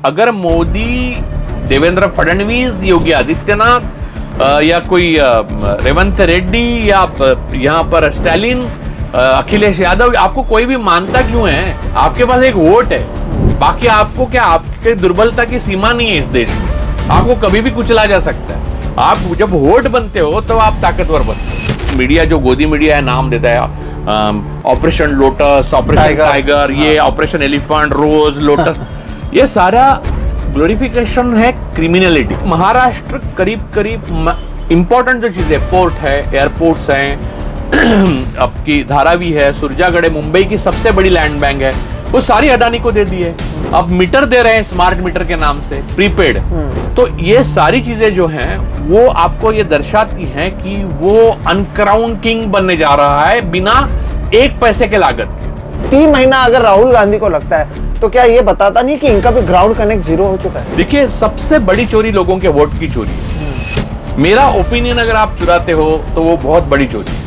अगर मोदी, देवेंद्र फडणवीस, योगी आदित्यनाथ या कोई रेवंत रेड्डी या यहाँ पर स्टालिन, अखिलेश यादव, आपको कोई भी मानता क्यों है? आपके पास एक वोट है। बाकी आपको क्या, आपके दुर्बलता की सीमा नहीं है इस देश में। आपको कभी भी कुचला जा सकता है। आप जब वोट बनते हो तो आप ताकतवर बनते हो। मीडिया जो गोदी मीडिया है नाम देता है, ऑपरेशन लोटस, ऑपरेशन टाइगर, ये ऑपरेशन एलिफेंट, रोज, लोटस, ये सारा ग्लोरिफिकेशन है क्रिमिनलिटी। महाराष्ट्र करीब इंपॉर्टेंट जो चीजें, पोर्ट है, एयरपोर्ट्स हैं, आपकी धारावी है, सुरजागढ़ है, मुंबई की सबसे बड़ी लैंड बैंक है, वो सारी अडानी को दे दी है। अब मीटर दे रहे हैं स्मार्ट मीटर के नाम से, प्रीपेड। तो ये सारी चीजें जो हैं वो आपको ये दर्शाती हैं कि वो अनक्राउन किंग बनने जा रहा है बिना एक पैसे के लागत के। 3 महीना अगर राहुल गांधी को लगता है तो क्या ये बताता नहीं कि इनका भी ग्राउंड कनेक्ट जीरो हो चुका है? देखिए, सबसे बड़ी चोरी लोगों के वोट की चोरी है। मेरा ओपिनियन, अगर आप चुराते हो तो वो बहुत बड़ी चोरी है।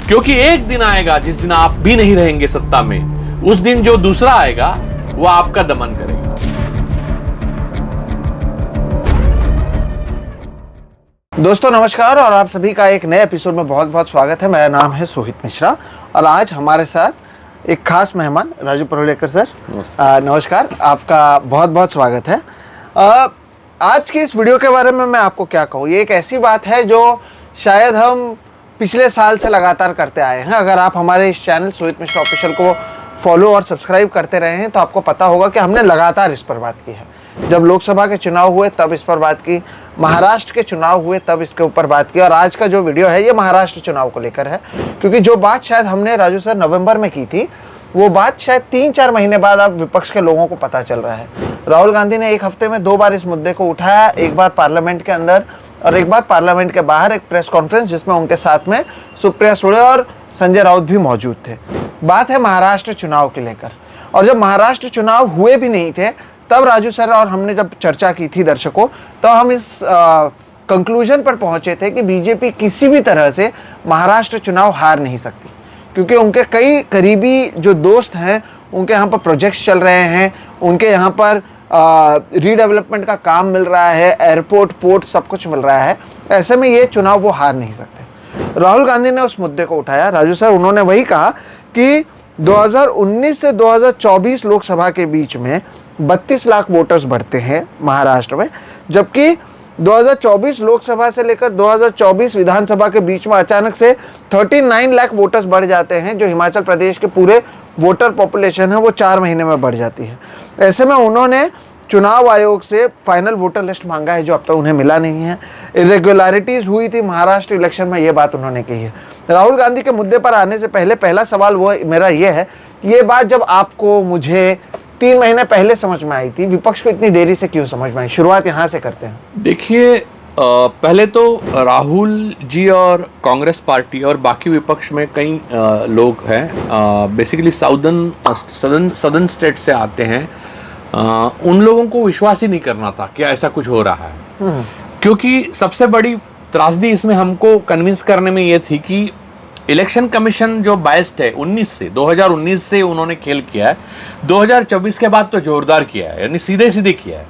क्योंकि एक दिन आएगा जिस दिन आप भी नहीं रहेंगे सत्ता में, उस दिन जो दूसरा आएगा वो आपका दमन करेगा। दोस्तों नमस्कार, और आप सभी का एक नए एपिसोड में बहुत बहुत स्वागत है। मेरा नाम है सोहित मिश्रा और आज हमारे साथ एक खास मेहमान राजू परुलेकर सर। नमस्कार, आपका बहुत बहुत स्वागत है। आज की इस वीडियो के बारे में मैं आपको क्या कहूँ, ये एक ऐसी बात है जो शायद हम पिछले साल से लगातार करते आए हैं। अगर आप हमारे इस चैनल सोहित मिश्रा ऑफिशियल को फॉलो और सब्सक्राइब करते रहे हैं तो आपको पता होगा कि हमने लगातार इस पर बात की है। जब लोकसभा के चुनाव हुए तब इस पर बात की, महाराष्ट्र के चुनाव हुए तब इसके ऊपर बात की, और आज का जो वीडियो है ये महाराष्ट्र चुनाव को लेकर है। क्योंकि जो बात शायद हमने राजू सर नवंबर में की थी, वो बात शायद 3-4 महीने बाद अब विपक्ष के लोगों को पता चल रहा है। राहुल गांधी ने एक हफ्ते में 2 बार इस मुद्दे को उठाया, एक बार पार्लियामेंट के अंदर और एक बार पार्लियामेंट के बाहर एक प्रेस कॉन्फ्रेंस, जिसमें उनके साथ में सुप्रिया सुले और संजय राउत भी मौजूद थे। बात है महाराष्ट्र चुनाव के लेकर। और जब महाराष्ट्र चुनाव हुए भी नहीं थे तब राजू सर और हमने जब चर्चा की थी दर्शकों, तो हम इस कंक्लूजन पर पहुंचे थे कि बीजेपी किसी भी तरह से महाराष्ट्र चुनाव हार नहीं सकती, क्योंकि उनके कई करीबी जो दोस्त हैं उनके यहाँ पर प्रोजेक्ट्स चल रहे हैं, उनके यहाँ पर रीडेवलपमेंट का काम मिल रहा है, एयरपोर्ट, पोर्ट, सब कुछ मिल रहा है। ऐसे में ये चुनाव वो हार नहीं सकते। राहुल गांधी ने उस मुद्दे को उठाया। राजू सर, उन्होंने वही कहा कि 2019 से 2024 लोकसभा के बीच में 32 लाख वोटर्स बढ़ते हैं महाराष्ट्र में, जबकि 2024 लोकसभा से लेकर 2024 विधानसभा के बीच में अचानक से 39 लाख वोटर्स बढ़ जाते हैं। जो हिमाचल प्रदेश के पूरे वोटर पॉपुलेशन है वो 4 महीने में बढ़ जाती है। ऐसे में उन्होंने चुनाव आयोग से फाइनल वोटर लिस्ट मांगा है, जो अब तक उन्हें मिला नहीं है। इरेगुलरिटीज हुई थी महाराष्ट्र इलेक्शन में, ये बात उन्होंने कही है। राहुल गांधी के मुद्दे पर आने से पहले पहला सवाल वो मेरा ये है कि ये बात जब आपको, मुझे 3 महीने पहले समझ में आई थी, विपक्ष को इतनी देरी से क्यों समझ में आई? शुरुआत यहाँ से करते हैं। देखिए, पहले तो राहुल जी और कांग्रेस पार्टी और बाकी विपक्ष में कई लोग हैं, बेसिकली सदर्न स्टेट से आते हैं। उन लोगों को विश्वास ही नहीं करना था कि ऐसा कुछ हो रहा है, क्योंकि सबसे बड़ी त्रासदी इसमें हमको कन्विंस करने में ये थी कि इलेक्शन कमीशन जो बायस्ड है 2019 से उन्होंने खेल किया है, 2024 के बाद तो जोरदार किया है, यानी सीधे सीधे किया है।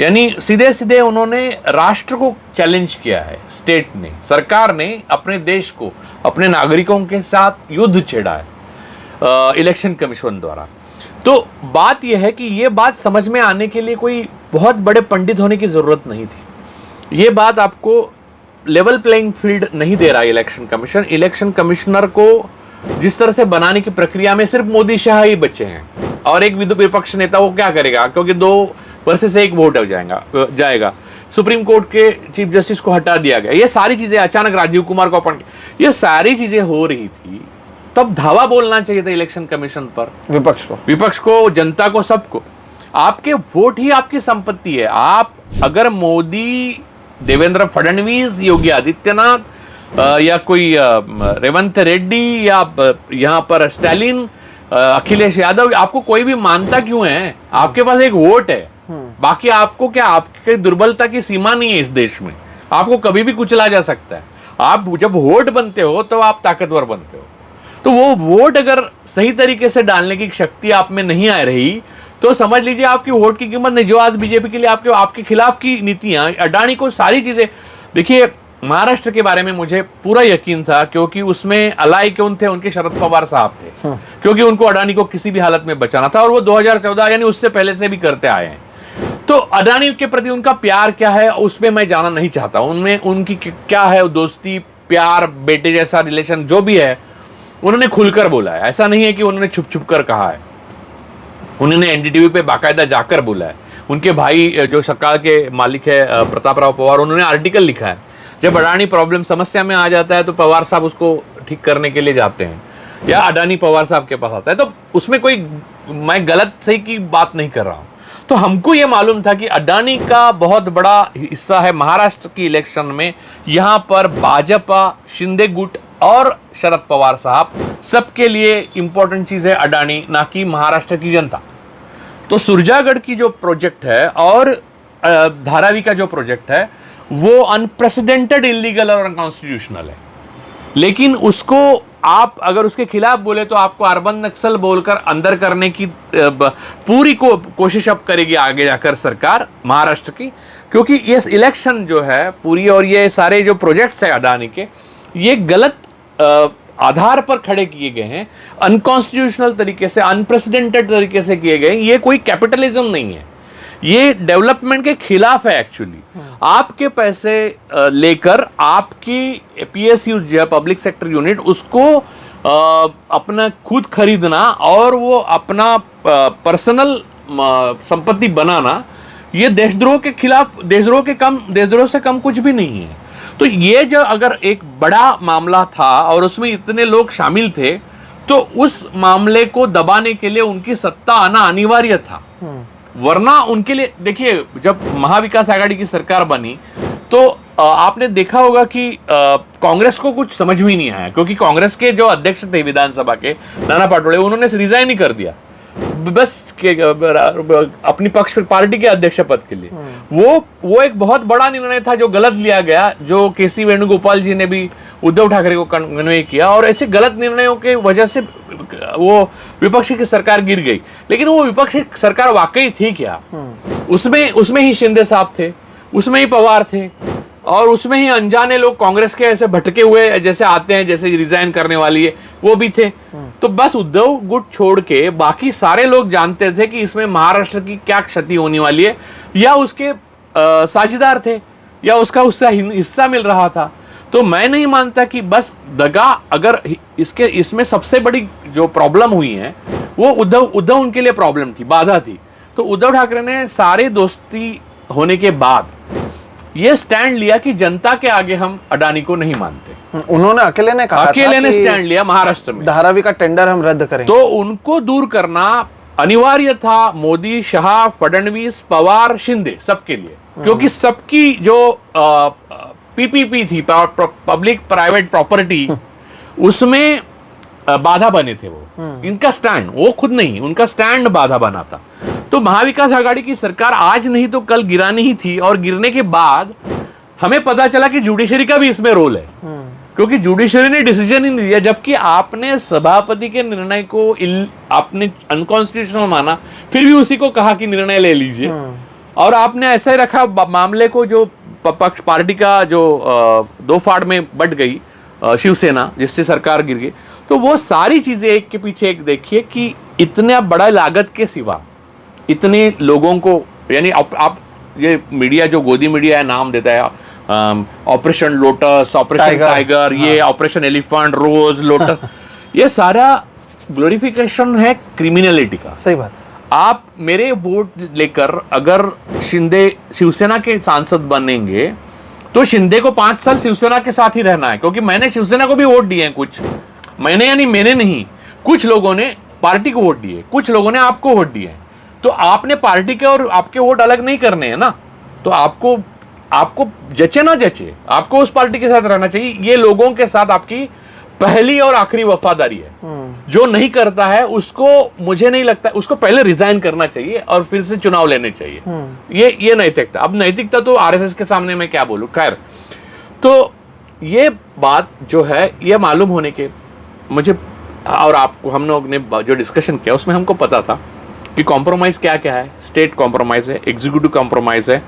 यानी सीधे सीधे उन्होंने राष्ट्र को चैलेंज किया है। स्टेट ने, सरकार ने अपने देश को, अपने नागरिकों के साथ युद्ध छेड़ा है इलेक्शन कमीशन द्वारा। तो बात यह है कि ये बात समझ में आने के लिए कोई बहुत बड़े पंडित होने की जरूरत नहीं थी। ये बात आपको लेवल प्लेइंग फील्ड नहीं दे रहा है इलेक्शन कमीशन। इलेक्शन कमिश्नर को जिस तरह से बनाने की प्रक्रिया में सिर्फ मोदी शाह ही बचे हैं, और एक विपक्ष नेता वो क्या करेगा, क्योंकि 2 वर्सेस 1 वोट हो जाएगा। सुप्रीम कोर्ट के चीफ जस्टिस को हटा दिया गया। ये सारी चीजें, अचानक राजीव कुमार को अपॉइंट, ये सारी चीजें हो रही थी, तब धावा बोलना चाहिए था इलेक्शन कमीशन पर, विपक्ष को, जनता को, सबको। आपके वोट ही आपकी संपत्ति है। आप अगर मोदी, देवेंद्र फडणवीस, योगी आदित्यनाथ या कोई रेवंत रेड्डी या यहाँ पर स्टालिन, अखिलेश यादव, आपको कोई भी मानता क्यों है? आपके पास एक वोट है। बाकी आपको क्या, आपके दुर्बलता की सीमा नहीं है इस देश में। आपको कभी भी कुचला जा सकता है। आप जब वोट बनते हो तो आप ताकतवर बनते हो। तो वो वोट अगर सही तरीके से डालने की शक्ति आप में नहीं आ रही तो समझ लीजिए आपकी वोट की कीमत नहीं। जो आज बीजेपी के लिए आपके खिलाफ की नीतियां, अडानी को सारी चीजें, देखिए महाराष्ट्र के बारे में मुझे पूरा यकीन था, क्योंकि उसमें अलाई कौन थे, उनके शरद पवार साहब थे, क्योंकि उनको अडानी को किसी भी हालत में बचाना था, और वो 2014 यानी उससे पहले से भी करते आए हैं। तो अडानी के प्रति उनका प्यार क्या है उसमें मैं जाना नहीं चाहता, उनमें उनकी क्या है दोस्ती, प्यार, बेटे जैसा रिलेशन जो भी है, उन्होंने खुलकर बोला है। ऐसा नहीं है कि उन्होंने छुप छुप कर कहा है, उन्होंने एनडीटीवी पे बाकायदा जाकर बोला है। उनके भाई जो सकाल के मालिक है प्रताप राव पवार, उन्होंने आर्टिकल लिखा है, जब अडानी प्रॉब्लम समस्या में आ जाता है तो पवार साहब उसको ठीक करने के लिए जाते हैं, या अडानी पवार साहब के पास आता है। तो उसमें कोई मैं गलत सही की बात नहीं कर रहा हूं। तो हमको ये मालूम था कि अडानी का बहुत बड़ा हिस्सा है महाराष्ट्र की इलेक्शन में। यहां पर भाजपा, शिंदे गुट और शरद पवार साहब, सबके लिए इंपॉर्टेंट चीज है अडानी, ना कि महाराष्ट्र की जनता। तो सुरजागढ़ की जो प्रोजेक्ट है और धारावी का जो प्रोजेक्ट है वो अनप्रेसिडेंटेड, इलीगल और अनकॉन्स्टिट्यूशनल है, लेकिन उसको आप अगर उसके खिलाफ बोले तो आपको अर्बन नक्सल बोलकर अंदर करने की पूरी कोशिश अब करेगी आगे जाकर सरकार महाराष्ट्र की, क्योंकि ये इलेक्शन जो है पूरी और ये सारे जो प्रोजेक्ट्स है अडानी के, ये गलत आधार पर खड़े किए गए हैं, अनकॉन्स्टिट्यूशनल तरीके से, अनप्रेसिडेंटेड तरीके से किए गए। ये कोई कैपिटलिज्म नहीं है, ये डेवलपमेंट के खिलाफ है एक्चुअली। आपके पैसे लेकर आपकी पीएसयू जो है पब्लिक सेक्टर यूनिट, उसको अपना खुद खरीदना और वो अपना पर्सनल संपत्ति बनाना, ये देशद्रोह के खिलाफ, देशद्रोह से कम कुछ भी नहीं है। तो ये जो अगर एक बड़ा मामला था और उसमें इतने लोग शामिल थे, तो उस मामले को दबाने के लिए उनकी सत्ता आना अनिवार्य था, वरना उनके लिए, देखिए जब महाविकास आघाड़ी की सरकार बनी तो आपने देखा होगा कि कांग्रेस को कुछ समझ भी नहीं आया, क्योंकि कांग्रेस के जो अध्यक्ष थे विधानसभा के, नाना पाटोले, उन्होंने रिजाइन ही कर दिया बस अपनी पक्ष पार्टी के अध्यक्ष पद के लिए। वो एक बहुत बड़ा निर्णय था जो गलत लिया गया, जो केसी वेणुगोपाल जी ने भी उद्धव ठाकरे को कन्वे किया, और ऐसे गलत निर्णयों के वजह से वो विपक्षी की सरकार गिर गई। लेकिन वो विपक्षी सरकार वाकई थी क्या? उसमें ही शिंदे साहब थे, उसमें ही पवार थे, और उसमें ही अनजाने लोग कांग्रेस के ऐसे भटके हुए जैसे आते हैं, जैसे रिजाइन करने वाली है, वो भी थे। तो बस उद्धव गुट छोड़ के बाकी सारे लोग जानते थे कि इसमें महाराष्ट्र की क्या क्षति होने वाली है, या उसके साझेदार थे, या उसका उससे हिस्सा मिल रहा था। तो मैं नहीं मानता कि बस दगा, अगर इसमें सबसे बड़ी जो प्रॉब्लम हुई है वो उद्धव उनके लिए प्रॉब्लम थी, बाधा थी। तो उद्धव ठाकरे ने सारे दोस्ती होने के बाद ये स्टैंड लिया कि जनता के आगे हम अडानी को नहीं मानते। उन्होंने अकेले ने कहा, अकेले ने स्टैंड लिया महाराष्ट्र में, धारावी का टेंडर हम रद्द करें। तो उनको दूर करना अनिवार्य था, मोदी, शाह, फडणवीस, पवार, शिंदे, सबके लिए, क्योंकि सबकी जो पीपीपी थी, पब्लिक प्राइवेट प्रॉपर्टी, उसमें बाधा बने थे वो। इनका स्टैंड, वो खुद नहीं, उनका स्टैंड बाधा बना था। तो महाविकास आघाड़ी की सरकार आज नहीं तो कल गिरानी ही थी, और गिरने के बाद हमें पता चला कि जुडिशरी का भी इसमें रोल है, क्योंकि जुडिशरी ने डिसीजन ही नहीं दिया, जबकि आपने सभापति के निर्णय को आपने अनकॉन्स्टिट्यूशनल माना, फिर भी उसी को कहा कि निर्णय ले लीजिए, और आपने ऐसा ही रखा मामले को, जो पक्ष पार्टी का जो दो फाड़ में बट गई शिवसेना, जिससे सरकार गिर गई। तो वो सारी चीजें एक के पीछे एक देखिए कि इतना बड़ा लागत के सिवा इतने लोगों को, यानी आप ये मीडिया जो गोदी मीडिया है नाम देता है, ऑपरेशन लोटस, ऑपरेशन टाइगर, ये ऑपरेशन एलिफेंट, रोज, लोटस, ये सारा ग्लोरिफिकेशन है क्रिमिनलिटी का। सही बात। आप मेरे वोट लेकर अगर शिंदे शिवसेना के सांसद बनेंगे तो शिंदे को 5 साल शिवसेना के साथ ही रहना है, क्योंकि मैंने शिवसेना को भी वोट दिए हैं, कुछ मैंने नहीं, कुछ लोगों ने पार्टी को वोट दिए, कुछ लोगों ने आपको वोट दिए हैं। तो आपने पार्टी के और आपके वोट अलग नहीं करने हैं ना, तो आपको जचे ना जचे, आपको उस पार्टी के साथ रहना चाहिए। ये लोगों के साथ आपकी पहली और आखिरी वफादारी है। जो नहीं करता है उसको, मुझे नहीं लगता, उसको पहले रिजाइन करना चाहिए और फिर से चुनाव लेने चाहिए। ये नैतिकता। अब नैतिकता तो आरएसएस के सामने मैं क्या बोलूं, खैर। तो ये बात जो है, ये मालूम होने के मुझे और आपको, हम लोग ने जो डिस्कशन किया उसमें हमको पता था कि कॉम्प्रोमाइज क्या क्या है। स्टेट कॉम्प्रोमाइज है, एग्जीक्यूटिव कॉम्प्रोमाइज है,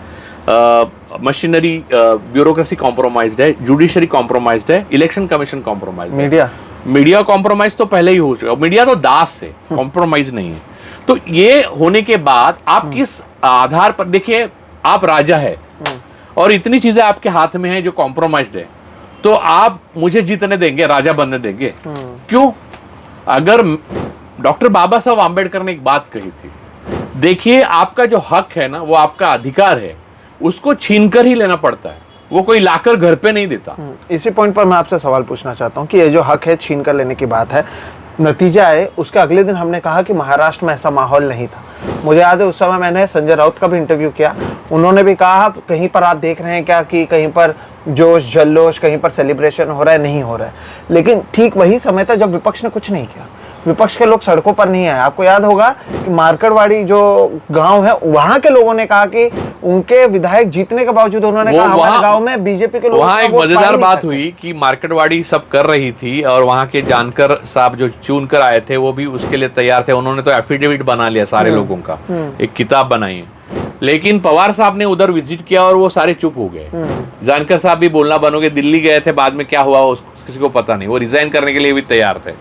मशीनरी ब्यूरोक्रेसी कॉम्प्रोमाइज्ड है, जुडिशरी कॉम्प्रोमाइज्ड है, election commission compromise, media compromise तो पहले ही हो चुका। मीडिया तो दास है, कॉम्प्रोमाइज नहीं है। तो ये होने के बाद आप किस आधार पर, देखिए आप राजा है और इतनी चीजें आपके हाथ में है जो कॉम्प्रोमाइज्ड है, तो आप मुझे जीतने देंगे, राजा बनने देंगे? क्यों? अगर डॉक्टर बाबा साहब आंबेडकर ने एक बात कही थी, देखिए आपका जो हक है ना, वो आपका अधिकार है, उसको छीनकर ही लेना पड़ता है, वो कोई लाकर घर पे नहीं देता। इसी पॉइंट पर मैं आपसे सवाल पूछना चाहता हूँ कि ये जो हक है छीन कर लेने की बात है, नतीजा है उसके अगले दिन हमने कहा कि महाराष्ट्र में ऐसा माहौल नहीं था। मुझे याद है उस समय मैंने संजय राउत का भी इंटरव्यू किया, उन्होंने भी कहा कहीं पर आप देख रहे हैं क्या कि कहीं पर जोश जल्लोश, कहीं पर सेलिब्रेशन हो रहा है, नहीं हो रहा है। लेकिन ठीक वही समय था जब विपक्ष ने कुछ नहीं किया, विपक्ष के लोग सड़कों पर नहीं आए। आपको याद होगा कि मार्कड़वाड़ी जो गांव है, वहां के लोगों ने कहा कि उनके विधायक जीतने के बावजूद उन्होंने कहा हमारे गांव में बीजेपी के लोग। वहां एक मजेदार बात हुई कि मार्कड़वाड़ी सब कर रही थी और वहां के जानकर साहब जो चुन कर आए थे वो भी उसके लिए तैयार थे। उन्होंने तो एफिडेविट बना लिया सारे लोगों का, एक किताब बनाई है। लेकिन पवार साहब ने उधर विजिट किया और वो सारे चुप हो गए। जानकर साहब भी बोलना बन हो गए, दिल्ली गए थे, बाद में क्या हुआ किसी को पता नहीं, वो रिजाइन करने के लिए भी तैयार थे।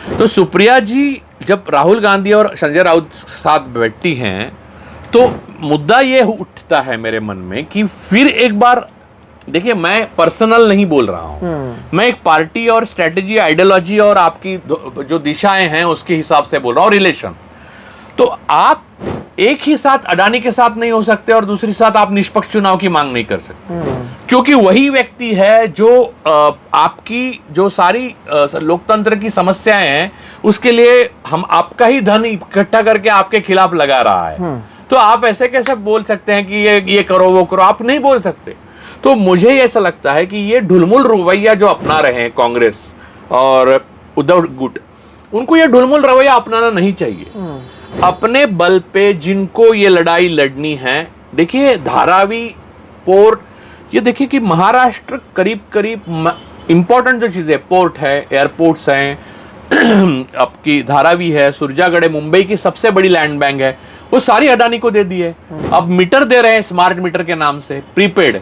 तो सुप्रिया जी जब राहुल गांधी और संजय राउत साथ बैठती हैं तो मुद्दा ये उठता है मेरे मन में कि फिर एक बार देखिए, मैं पर्सनल नहीं बोल रहा हूं, मैं एक पार्टी और स्ट्रेटेजी, आइडियोलॉजी और आपकी जो दिशाएं हैं उसके हिसाब से बोल रहा हूं, रिलेशन। तो आप एक ही साथ अडानी के साथ नहीं हो सकते और दूसरी साथ आप निष्पक्ष चुनाव की मांग नहीं कर सकते, क्योंकि वही व्यक्ति है जो आपकी जो सारी लोकतंत्र की समस्याएं हैं उसके लिए हम आपका ही धन इकट्ठा करके आपके खिलाफ लगा रहा है। तो आप ऐसे कैसे बोल सकते हैं कि ये करो वो करो? आप नहीं बोल सकते। तो मुझे ऐसा लगता है कि ये ढुलमुल रवैया जो अपना रहे हैं कांग्रेस और उद्धव गुट, उनको ये ढुलमुल रवैया अपनाना नहीं चाहिए। अपने बल पे जिनको ये लड़ाई लड़नी है, देखिए धारावी पोर्ट, ये देखिए कि महाराष्ट्र करीब करीब इंपॉर्टेंट जो चीजें, पोर्ट है, एयरपोर्ट्स हैं, आपकी धारावी है, सुरजागढ़ है, मुंबई की सबसे बड़ी लैंड बैंक है, वो सारी अडानी को दे दी है। अब मीटर दे रहे हैं स्मार्ट मीटर के नाम से, प्रीपेड।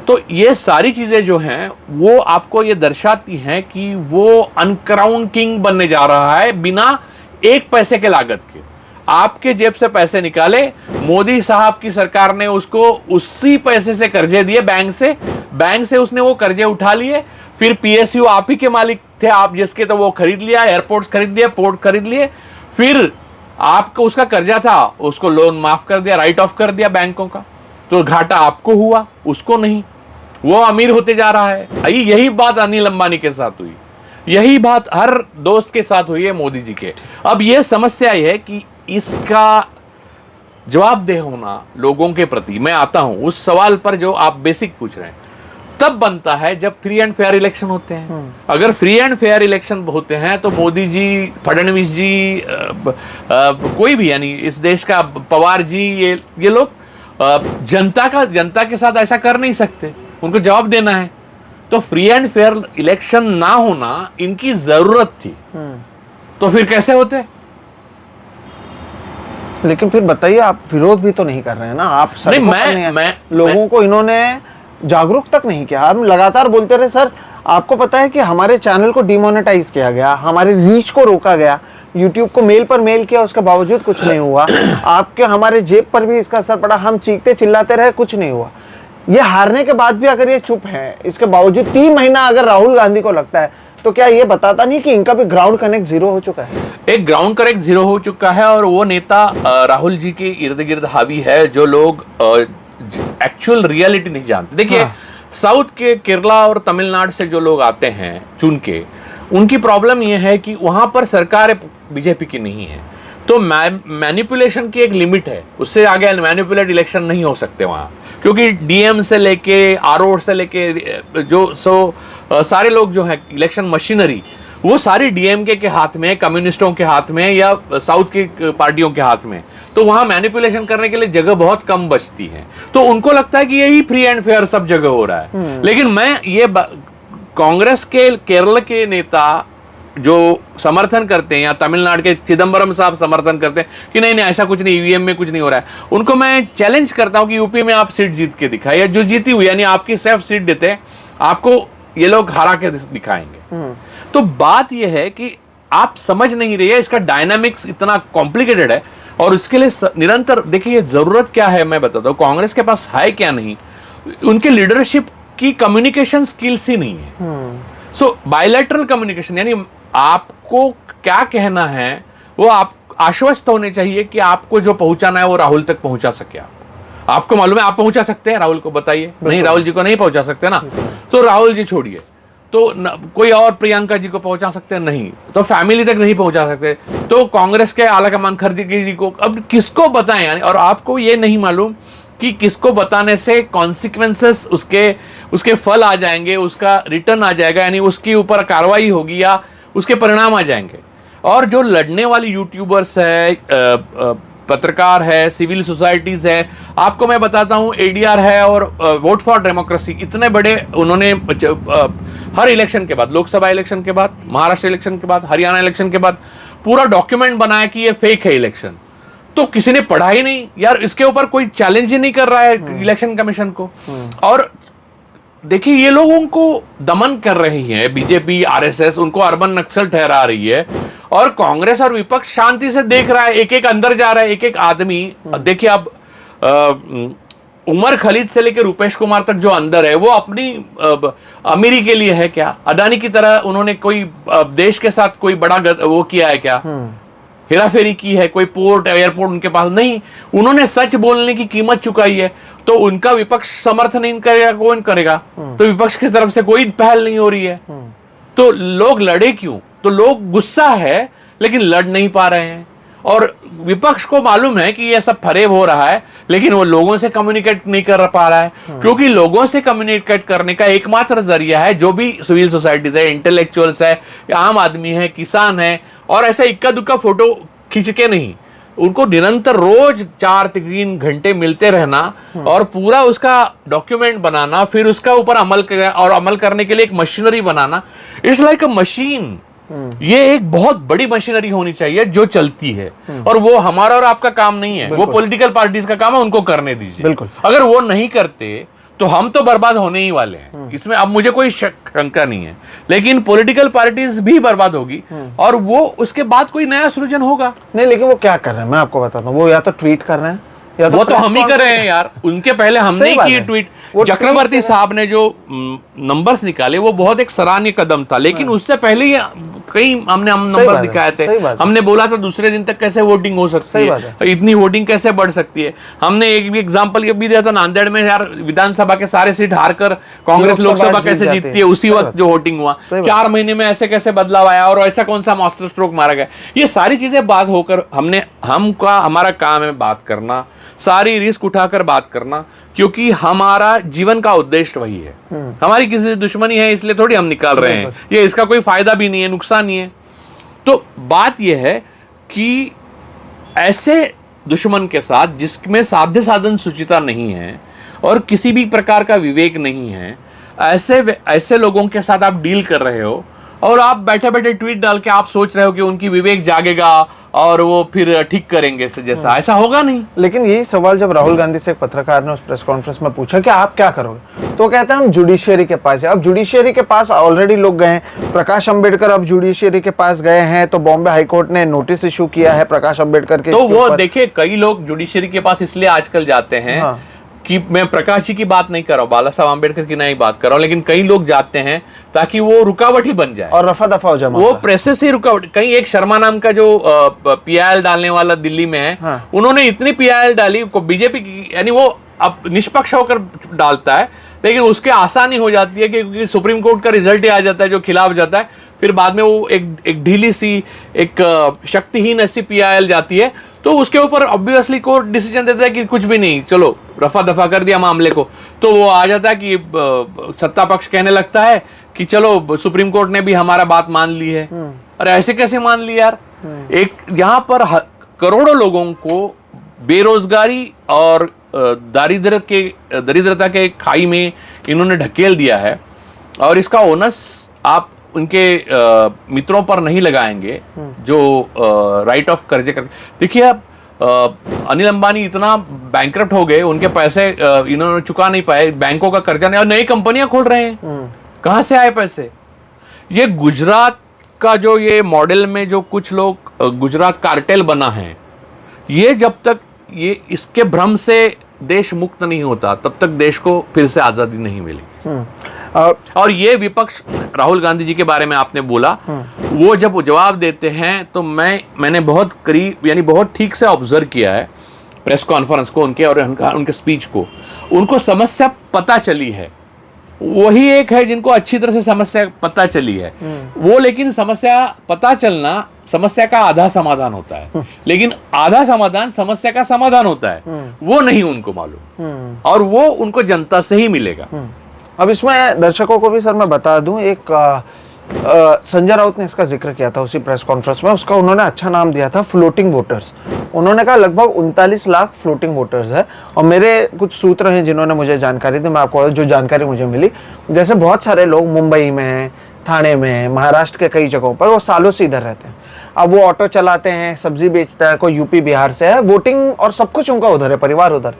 तो ये सारी चीजें जो हैं वो आपको ये दर्शाती हैं कि वो अनक्राउन किंग बनने जा रहा है बिना एक पैसे के लागत के। आपके जेब से पैसे निकाले, मोदी साहब की सरकार ने उसको उसी पैसे से कर्जे दिए, बैंक से उसने वो कर्जे उठा लिए। फिर पीएसयू आप ही के मालिक थे, आप जिसके, तो वो खरीद लिया, एयरपोर्ट्स खरीद लिए, पोर्ट खरीद लिए। फिर आपको उसका कर्जा था, उसको लोन माफ कर दिया, राइट ऑफ कर दिया बैंकों का, तो घाटा आपको हुआ, उसको नहीं। वो अमीर होते जा रहा है। यही बात अनिल अंबानी के साथ हुई, यही बात हर दोस्त के साथ हुई है मोदी जी के। अब ये समस्या है कि इसका जवाबदेह होना लोगों के प्रति, मैं आता हूं उस सवाल पर जो आप बेसिक पूछ रहे हैं, तब बनता है जब फ्री एंड फेयर इलेक्शन होते हैं। अगर फ्री एंड फेयर इलेक्शन होते हैं तो मोदी जी, फडणवीस जी, कोई भी, यानी इस देश का पवार जी, ये लोग जनता के साथ ऐसा कर नहीं सकते, उनको जवाब देना है। तो फ्री एंड फेयर इलेक्शन ना होना इनकी जरूरत थी, तो फिर कैसे होते? लेकिन फिर बताइए, आप विरोध भी तो नहीं कर रहे हैं ना, आप लोगों को इन्होंने जागरूक तक नहीं किया। हम लगातार बोलते रहे सर, आपको पता है कि हमारे चैनल को डिमोनेटाइज किया गया, हमारे रीच को रोका गया, यूट्यूब को मेल पर मेल किया, उसके बावजूद कुछ नहीं हुआ। आपके हमारे जेब पर भी इसका असर पड़ा, हम चीखते चिल्लाते रहे, कुछ नहीं हुआ। ये हारने के बाद भी अगर ये चुप है, इसके बावजूद 3 महीना अगर राहुल गांधी को लगता है, तो क्या ये बताता नहीं कि इनका भी ग्राउंड कनेक्ट जीरो हो चुका है? एक ग्राउंड कनेक्ट जीरो हो चुका है और वो नेता राहुल जी के इर्द गिर्द हावी है जो लोग एक्चुअल रियलिटी नहीं जानते। देखिए साउथ के केरला और तमिलनाडु से जो लोग आते हैं चुन के, उनकी प्रॉब्लम ये है कि वहां पर सरकार बीजेपी की नहीं है, तो मैनिपुलेशन की एक लिमिट है, उससे आगे मैनिपुलेट इलेक्शन नहीं हो सकते वहां, क्योंकि डीएम से लेके आरओ से लेके जो सारे लोग जो है इलेक्शन मशीनरी, वो सारी डीएमके के हाथ में, कम्युनिस्टों के हाथ में या साउथ की पार्टियों के हाथ में। तो वहां मैनिपुलेशन करने के लिए जगह बहुत कम बचती है, तो उनको लगता है कि यही फ्री एंड फेयर सब जगह हो रहा है। लेकिन मैं ये कांग्रेस के केरल के नेता जो समर्थन करते हैं, या तमिलनाडु के चिदम्बरम साहब समर्थन करते हैं कि नहीं नहीं ऐसा कुछ नहीं, ईवीएम में कुछ नहीं हो रहा है, उनको मैं चैलेंज करता हूं कि यूपी में आप सीट जीत के दिखाए, या जो जीती हुई यानी आपकी सेफ सीट देते हैं आपको ये लोग हरा के दिखाएंगे। तो बात यह है कि आप समझ नहीं रही है, इसका डायनामिक्स इतना कॉम्प्लिकेटेड है, और उसके लिए निरंतर देखिए जरूरत क्या है मैं बताता हूं, कांग्रेस के पास है क्या नहीं, उनके लीडरशिप की कम्युनिकेशन स्किल्स ही नहीं है। सो बायलैटरल कम्युनिकेशन, यानी आपको क्या कहना है वो आप आश्वस्त होने चाहिए कि आपको जो पहुंचाना है वो राहुल तक पहुंचा सके। आपको मालूम है आप पहुंचा सकते हैं राहुल को, बताइए। नहीं, राहुल जी को नहीं पहुंचा सकते ना, तो राहुल जी छोड़िए, तो कोई और प्रियंका जी को पहुंचा सकते हैं, नहीं तो फैमिली तक नहीं पहुंचा सकते, तो कांग्रेस के आलाकमान खड़गे जी को अब किसको बताएं, यानी और आपको ये नहीं मालूम कि किसको बताने से कॉन्सिक्वेंसेस उसके फल आ जाएंगे, उसका रिटर्न आ जाएगा, यानी उसके ऊपर कार्रवाई होगी या उसके परिणाम आ जाएंगे। और जो लड़ने वाली यूट्यूबर्स है, पत्रकार है, सिविल सोसाइटीज है, आपको मैं बताता हूं एडीआर है और वोट फॉर डेमोक्रेसी, इतने बड़े उन्होंने हर इलेक्शन के बाद, लोकसभा इलेक्शन के बाद, महाराष्ट्र इलेक्शन के बाद, हरियाणा इलेक्शन के बाद पूरा डॉक्यूमेंट बनाया कि ये फेक है इलेक्शन, तो किसी ने पढ़ा ही नहीं यार, इसके ऊपर कोई चैलेंज ही नहीं कर रहा है इलेक्शन कमीशन को। और देखिए ये लोग उनको दमन कर रही है, बीजेपी आरएसएस उनको अर्बन नक्सल ठहरा रही है, और कांग्रेस और विपक्ष शांति से देख रहा है, एक एक अंदर जा रहा है, एक एक आदमी। देखिए अब उमर खलीद से लेकर रुपेश कुमार तक जो अंदर है वो अपनी अमीरी के लिए है क्या? अडानी की तरह उन्होंने कोई देश के साथ कोई बड़ा वो किया है क्या? हेराफेरी की है? कोई पोर्ट एयरपोर्ट उनके पास नहीं। उन्होंने सच बोलने की कीमत चुकाई है, तो उनका विपक्ष समर्थन नहीं करेगा, कौन करेगा? तो विपक्ष की तरफ से कोई पहल नहीं हो रही है, तो लोग लड़े क्यों? तो लोग गुस्सा है लेकिन लड़ नहीं पा रहे हैं, और विपक्ष को मालूम है कि ये सब फरेब हो रहा है, लेकिन वो लोगों से कम्युनिकेट नहीं कर पा रहा है, क्योंकि लोगों से कम्युनिकेट करने का एकमात्र जरिया है जो भी सिविल सोसाइटीज है, इंटेलेक्चुअल्स है, आम आदमी है, किसान है, और ऐसा इक्का दुक्का फोटो खींच के नहीं, उनको निरंतर रोज 4-3 घंटे मिलते रहना और पूरा उसका डॉक्यूमेंट बनाना, फिर उसका ऊपर अमल करना, और अमल करने के लिए एक machinery banana. It's like a machine. ये एक बहुत बड़ी मशीनरी होनी चाहिए जो चलती है, और वो हमारा और आपका काम नहीं है, वो पॉलिटिकल पार्टीज का काम है, उनको करने दीजिए। बिल्कुल। अगर वो नहीं करते तो हम तो बर्बाद होने ही वाले हैं, इसमें अब मुझे कोई शंका नहीं है, लेकिन पॉलिटिकल पार्टीज भी बर्बाद होगी, और वो उसके बाद कोई नया सृजन होगा नहीं। लेकिन वो क्या कर रहे हैं मैं आपको बताता हूँ, वो या तो ट्वीट कर रहे हैं, या वो तो हम ही कर रहे हैं यार। उनके पहले हमने ही किए ट्वीट। चक्रवर्ती साहब ने जो नंबर्स निकाले वो बहुत एक सराहनीय कदम था, लेकिन उससे पहले ही कई हमने नंबर दिखाए थे। हमने बोला था दूसरे दिन तक कैसे वोटिंग हो सकती है, इतनी वोटिंग कैसे बढ़ सकती है। हमने एक भी एग्जांपल ये भी दिया था, नांदेड़ में यार विधानसभा के सारे सीट हारकर कांग्रेस लोकसभा कैसे जीतती है, उसी वक्त जो वोटिंग हुआ 4 महीने में ऐसे कैसे बदलाव आया, और ऐसा कौन सा मास्टर स्ट्रोक मारा गया। ये सारी चीजें बात होकर हमारा काम है बात करना, सारी रिस्क उठाकर बात करना, क्योंकि हमारा जीवन का उद्देश्य वही है। हमारी किसी से दुश्मनी है इसलिए थोड़ी हम निकाल रहे हैं, ये इसका कोई फायदा भी नहीं है, नुकसान नहीं है। तो बात यह है कि ऐसे दुश्मन के साथ जिसमें साध्य साधन सुचिता नहीं है और किसी भी प्रकार का विवेक नहीं है, ऐसे लोगों के साथ आप डील कर रहे हो, और आप बैठे बैठे ट्वीट डाल के आप सोच रहे हो कि उनकी विवेक जागेगा और वो फिर ठीक करेंगे से जैसा, ऐसा होगा नहीं। लेकिन यही सवाल जब राहुल गांधी से एक पत्रकार ने उस प्रेस कॉन्फ्रेंस में पूछा कि आप क्या करोगे, तो कहते हैं हम जुडिशियरी के पास है। अब जुडिशियरी के पास ऑलरेडी लोग गए हैं, प्रकाश अंबेडकर अब जुडिशियरी के पास गए हैं, तो बॉम्बे हाईकोर्ट ने नोटिस इशू किया है प्रकाश अंबेडकर के। तो वो देखिए कई लोग जुडिशियरी के पास इसलिए आजकल जाते हैं कि मैं प्रकाश जी की बात नहीं कर रहा हूँ, बाला साहब अम्बेडकर की नहीं बात कर रहा हूँ, लेकिन कई लोग जाते हैं ताकि वो रुकावट ही बन जाए और रफा दफा हो जाए, वो प्रेसेस ही रुकावट। कहीं एक शर्मा नाम का जो पीआईएल डालने वाला दिल्ली में है, उन्होंने इतनी पीआईएल डाली बीजेपी की, यानी वो अब निष्पक्ष होकर डालता है, लेकिन उसके आसानी हो जाती है क्योंकि सुप्रीम कोर्ट का रिजल्ट ही आ जाता है जो खिलाफ जाता है, फिर बाद में वो एक ढीली सी, एक शक्तिहीन ऐसी पीआईएल जाती है, तो उसके ऊपर ऑब्वियसली कोर्ट डिसीजन देता है कि कुछ भी नहीं, चलो रफा दफा कर दिया मामले को। तो वो आ जाता है कि सत्ता पक्ष कहने लगता है कि चलो सुप्रीम कोर्ट ने भी हमारा बात मान ली है। अरे ऐसे कैसे मान ली यार? एक यहाँ पर करोड़ों लोगों को बेरोजगारी और दरिद्रता के खाई में इन्होंने ढकेल दिया है, और इसका ओनस आप उनके मित्रों पर नहीं लगाएंगे जो राइट ऑफ कर्जे कर। देखिए अब अनिल अंबानी इतना बैंकरप्ट हो गए, उनके पैसे इन्होंने चुका नहीं पाए, बैंकों का कर्जा नहीं, और नई कंपनियां खोल रहे हैं। कहां से आए पैसे? ये गुजरात का जो ये मॉडल में जो कुछ लोग गुजरात कार्टेल बना है, ये जब तक ये इसके भ्रम से देश मुक्त नहीं होता तब तक देश को फिर से आजादी नहीं मिलेगी। और ये विपक्ष, राहुल गांधी जी के बारे में आपने बोला, वो जब जवाब देते हैं तो मैंने बहुत करीब यानी बहुत ठीक से ऑब्जर्व किया है प्रेस कॉन्फ्रेंस को, उनके और उनके स्पीच को। उनको समस्या पता चली है, वही एक है जिनको अच्छी तरह से समस्या पता चली है वो। लेकिन समस्या पता चलना समस्या का आधा समाधान होता है, लेकिन आधा समाधान समस्या का समाधान होता है, वो नहीं उनको मालूम, और वो उनको जनता से ही मिलेगा। अब इसमें दर्शकों को भी सर मैं बता दूं, एक संजय राउत ने इसका जिक्र किया था उसी प्रेस कॉन्फ्रेंस में, उसका उन्होंने अच्छा नाम दिया था फ्लोटिंग वोटर्स। उन्होंने कहा लगभग 39 लाख फ्लोटिंग वोटर्स है। और मेरे कुछ सूत्र हैं जिन्होंने मुझे जानकारी दी, मैं आपको जो जानकारी मुझे मिली, जैसे बहुत सारे लोग मुंबई में हैं, थाने में हैं, महाराष्ट्र के कई जगहों पर, वो सालों से इधर रहते हैं। अब वो ऑटो चलाते हैं, सब्जी बेचता है, कोई यूपी बिहार से है, वोटिंग और सब कुछ उनका उधर है, परिवार उधर।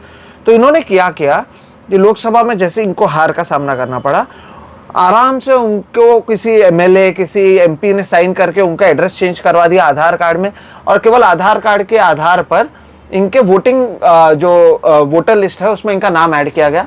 तो इन्होंने क्या किया कि लोकसभा में जैसे इनको हार का सामना करना पड़ा, आराम से उनको किसी एमएलए, किसी एमपी ने साइन करके उनका एड्रेस चेंज करवा दिया आधार कार्ड में, और केवल आधार कार्ड के आधार पर इनके वोटिंग जो वोटर लिस्ट है उसमें इनका नाम ऐड किया गया।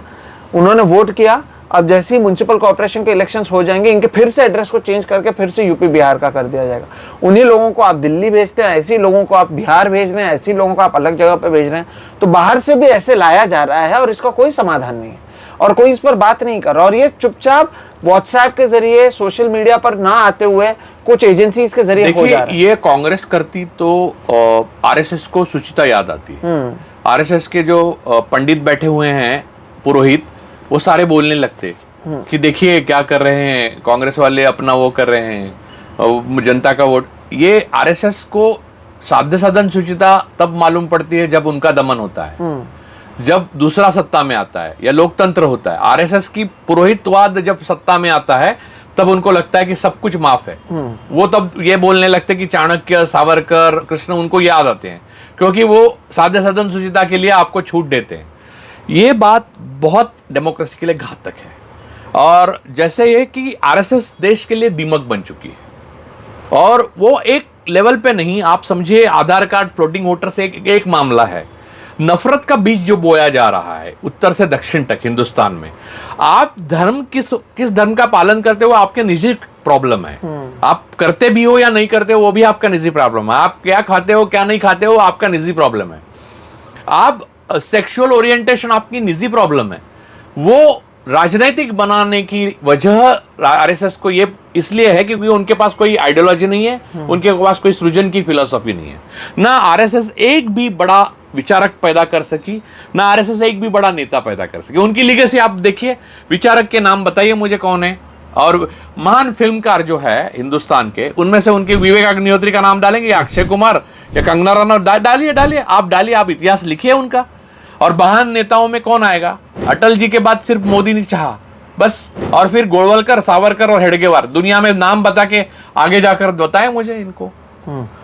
उन्होंने वोट किया। अब जैसे ही म्युनिसिपल कॉर्पोरेशन के इलेक्शंस हो जाएंगे, इनके फिर से एड्रेस को चेंज करके फिर से यूपी बिहार का कर दिया जाएगा। उन्हीं लोगों को आप दिल्ली भेजते हैं, ऐसे ही लोगों को आप बिहार भेज रहे हैं, ऐसे ही लोगों को आप अलग जगह पे भेज रहे हैं। तो बाहर से भी ऐसे लाया जा रहा है और इसका कोई समाधान नहीं है, और कोई इस पर बात नहीं कर रहा। और ये चुपचाप व्हाट्सएप के जरिए, सोशल मीडिया पर ना आते हुए कुछ एजेंसीज के जरिए हो जा रहा है। ये कांग्रेस करती तो आरएसएस को सुचिता याद आती है। आरएसएस के जो पंडित बैठे हुए हैं, पुरोहित, वो सारे बोलने लगते कि देखिए क्या कर रहे हैं कांग्रेस वाले, अपना वो कर रहे हैं, जनता का वोट। ये आरएसएस को साध्य साधन सुचिता तब मालूम पड़ती है जब उनका दमन होता है, जब दूसरा सत्ता में आता है या लोकतंत्र होता है। आरएसएस की पुरोहितवाद जब सत्ता में आता है तब उनको लगता है कि सब कुछ माफ है। वो तब ये बोलने लगते कि चाणक्य, सावरकर, कृष्ण उनको याद आते हैं, क्योंकि वो साध्य साधन सुचिता के लिए आपको छूट देते हैं। ये बात बहुत डेमोक्रेसी के लिए घातक है। और जैसे ये कि आरएसएस देश के लिए दीमक बन चुकी है, और वो एक लेवल पे नहीं, आप समझिए आधार कार्ड फ्लोटिंग वोटर से एक मामला है। नफरत का बीज जो बोया जा रहा है उत्तर से दक्षिण तक हिंदुस्तान में। आप धर्म किस धर्म का पालन करते हो आपके निजी प्रॉब्लम है। आप करते भी हो या नहीं करते हो वो भी आपका निजी प्रॉब्लम है। आप क्या खाते हो क्या नहीं खाते हो आपका निजी प्रॉब्लम है। आप सेक्सुअल ओरिएंटेशन आपकी निजी प्रॉब्लम है। वो राजनीतिक बनाने की वजह आरएसएस को ये इसलिए है क्योंकि उनके पास कोई आइडियोलॉजी नहीं है, उनके पास कोई सृजन की फिलॉसफी नहीं है। ना आरएसएस एक भी बड़ा विचारक पैदा कर सकी, ना आरएसएस एक भी बड़ा नेता पैदा कर सकी। उनकी लीगेसी आप देखिए, विचारक के नाम बताइए मुझे कौन है। और महान फिल्मकार जो है हिंदुस्तान के, उनमें से उनके विवेक अग्निहोत्री का नाम डालेंगे या अक्षय कुमार या कंगना रनौत, डालिए आप इतिहास लिखिए उनका। और महान नेताओं में कौन आएगा? अटल जी के बाद सिर्फ मोदी ने चाहा बस, और फिर गोलवलकर, सावरकर और हेडगेवार। दुनिया में नाम बता के आगे जाकर बताएं मुझे इनको।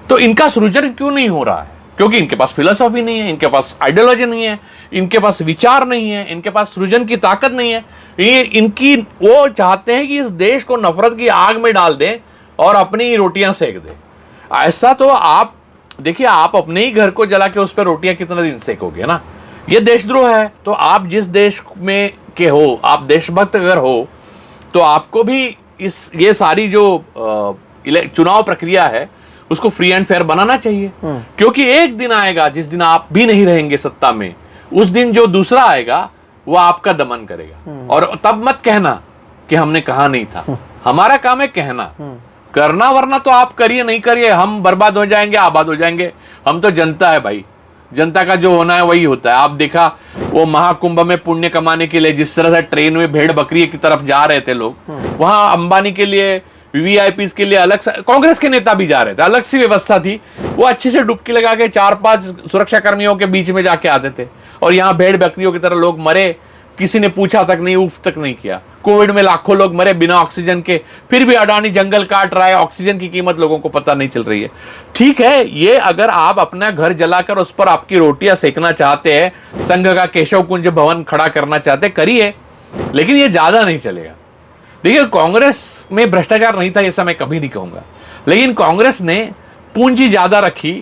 तो इनका सृजन क्यों नहीं हो रहा है? क्योंकि इनके पास फिलोसॉफी नहीं है, इनके पास आइडियोलॉजी नहीं है, इनके पास विचार नहीं है, इनके पास सृजन की ताकत नहीं है। ये वो चाहते हैं कि इस देश को नफरत की आग में डाल दें और अपनी रोटियां सेक दें। ऐसा तो आप देखिए, आप अपने ही घर को जला के उस पर रोटियां कितना दिन सेकोगे ना। ये देशद्रोह है। तो आप जिस देश में के हो, आप देशभक्त अगर हो, तो आपको भी ये सारी जो चुनाव प्रक्रिया है उसको फ्री एंड फेयर बनाना चाहिए। क्योंकि एक दिन आएगा जिस दिन आप भी नहीं रहेंगे सत्ता में, उस दिन जो दूसरा आएगा वो आपका दमन करेगा। और तब मत कहना कि हमने कहा नहीं था। हमारा काम है कहना, करना, वरना तो आप करिए नहीं करिए, हम बर्बाद हो जाएंगे, आबाद हो जाएंगे। हम तो जनता है भाई, जनता का जो होना है वही होता है। आप देखा वो महाकुंभ में पुण्य कमाने के लिए जिस तरह से ट्रेन में भेड़ बकरी की तरफ जा रहे थे लोग, वहां अंबानी के लिए, वीवीआईपी के लिए अलग से कांग्रेस के नेता भी जा रहे थे, अलग सी व्यवस्था थी। वो अच्छे से डुबकी लगा के 4-5 सुरक्षा कर्मियों के बीच में जाके आते थे, और यहाँ भेड़ बकरियों की तरह लोग मरे, किसी ने पूछा तक नहीं, उफ तक नहीं किया। कोविड में लाखों लोग मरे बिना ऑक्सीजन के, फिर भी अडानी जंगल काट रहा है, ऑक्सीजन की कीमत लोगों को पता नहीं चल रही है। ठीक है, ये अगर आप अपना घर जलाकर उस पर आपकी रोटियां सेकना चाहते हैं, संघ का केशव कुंज भवन खड़ा करना चाहते, करिए, लेकिन ये ज्यादा नहीं चलेगा। देखिए, कांग्रेस में भ्रष्टाचार नहीं था, ये मैं कभी नहीं कहूंगा, लेकिन कांग्रेस ने पूंजी ज्यादा रखी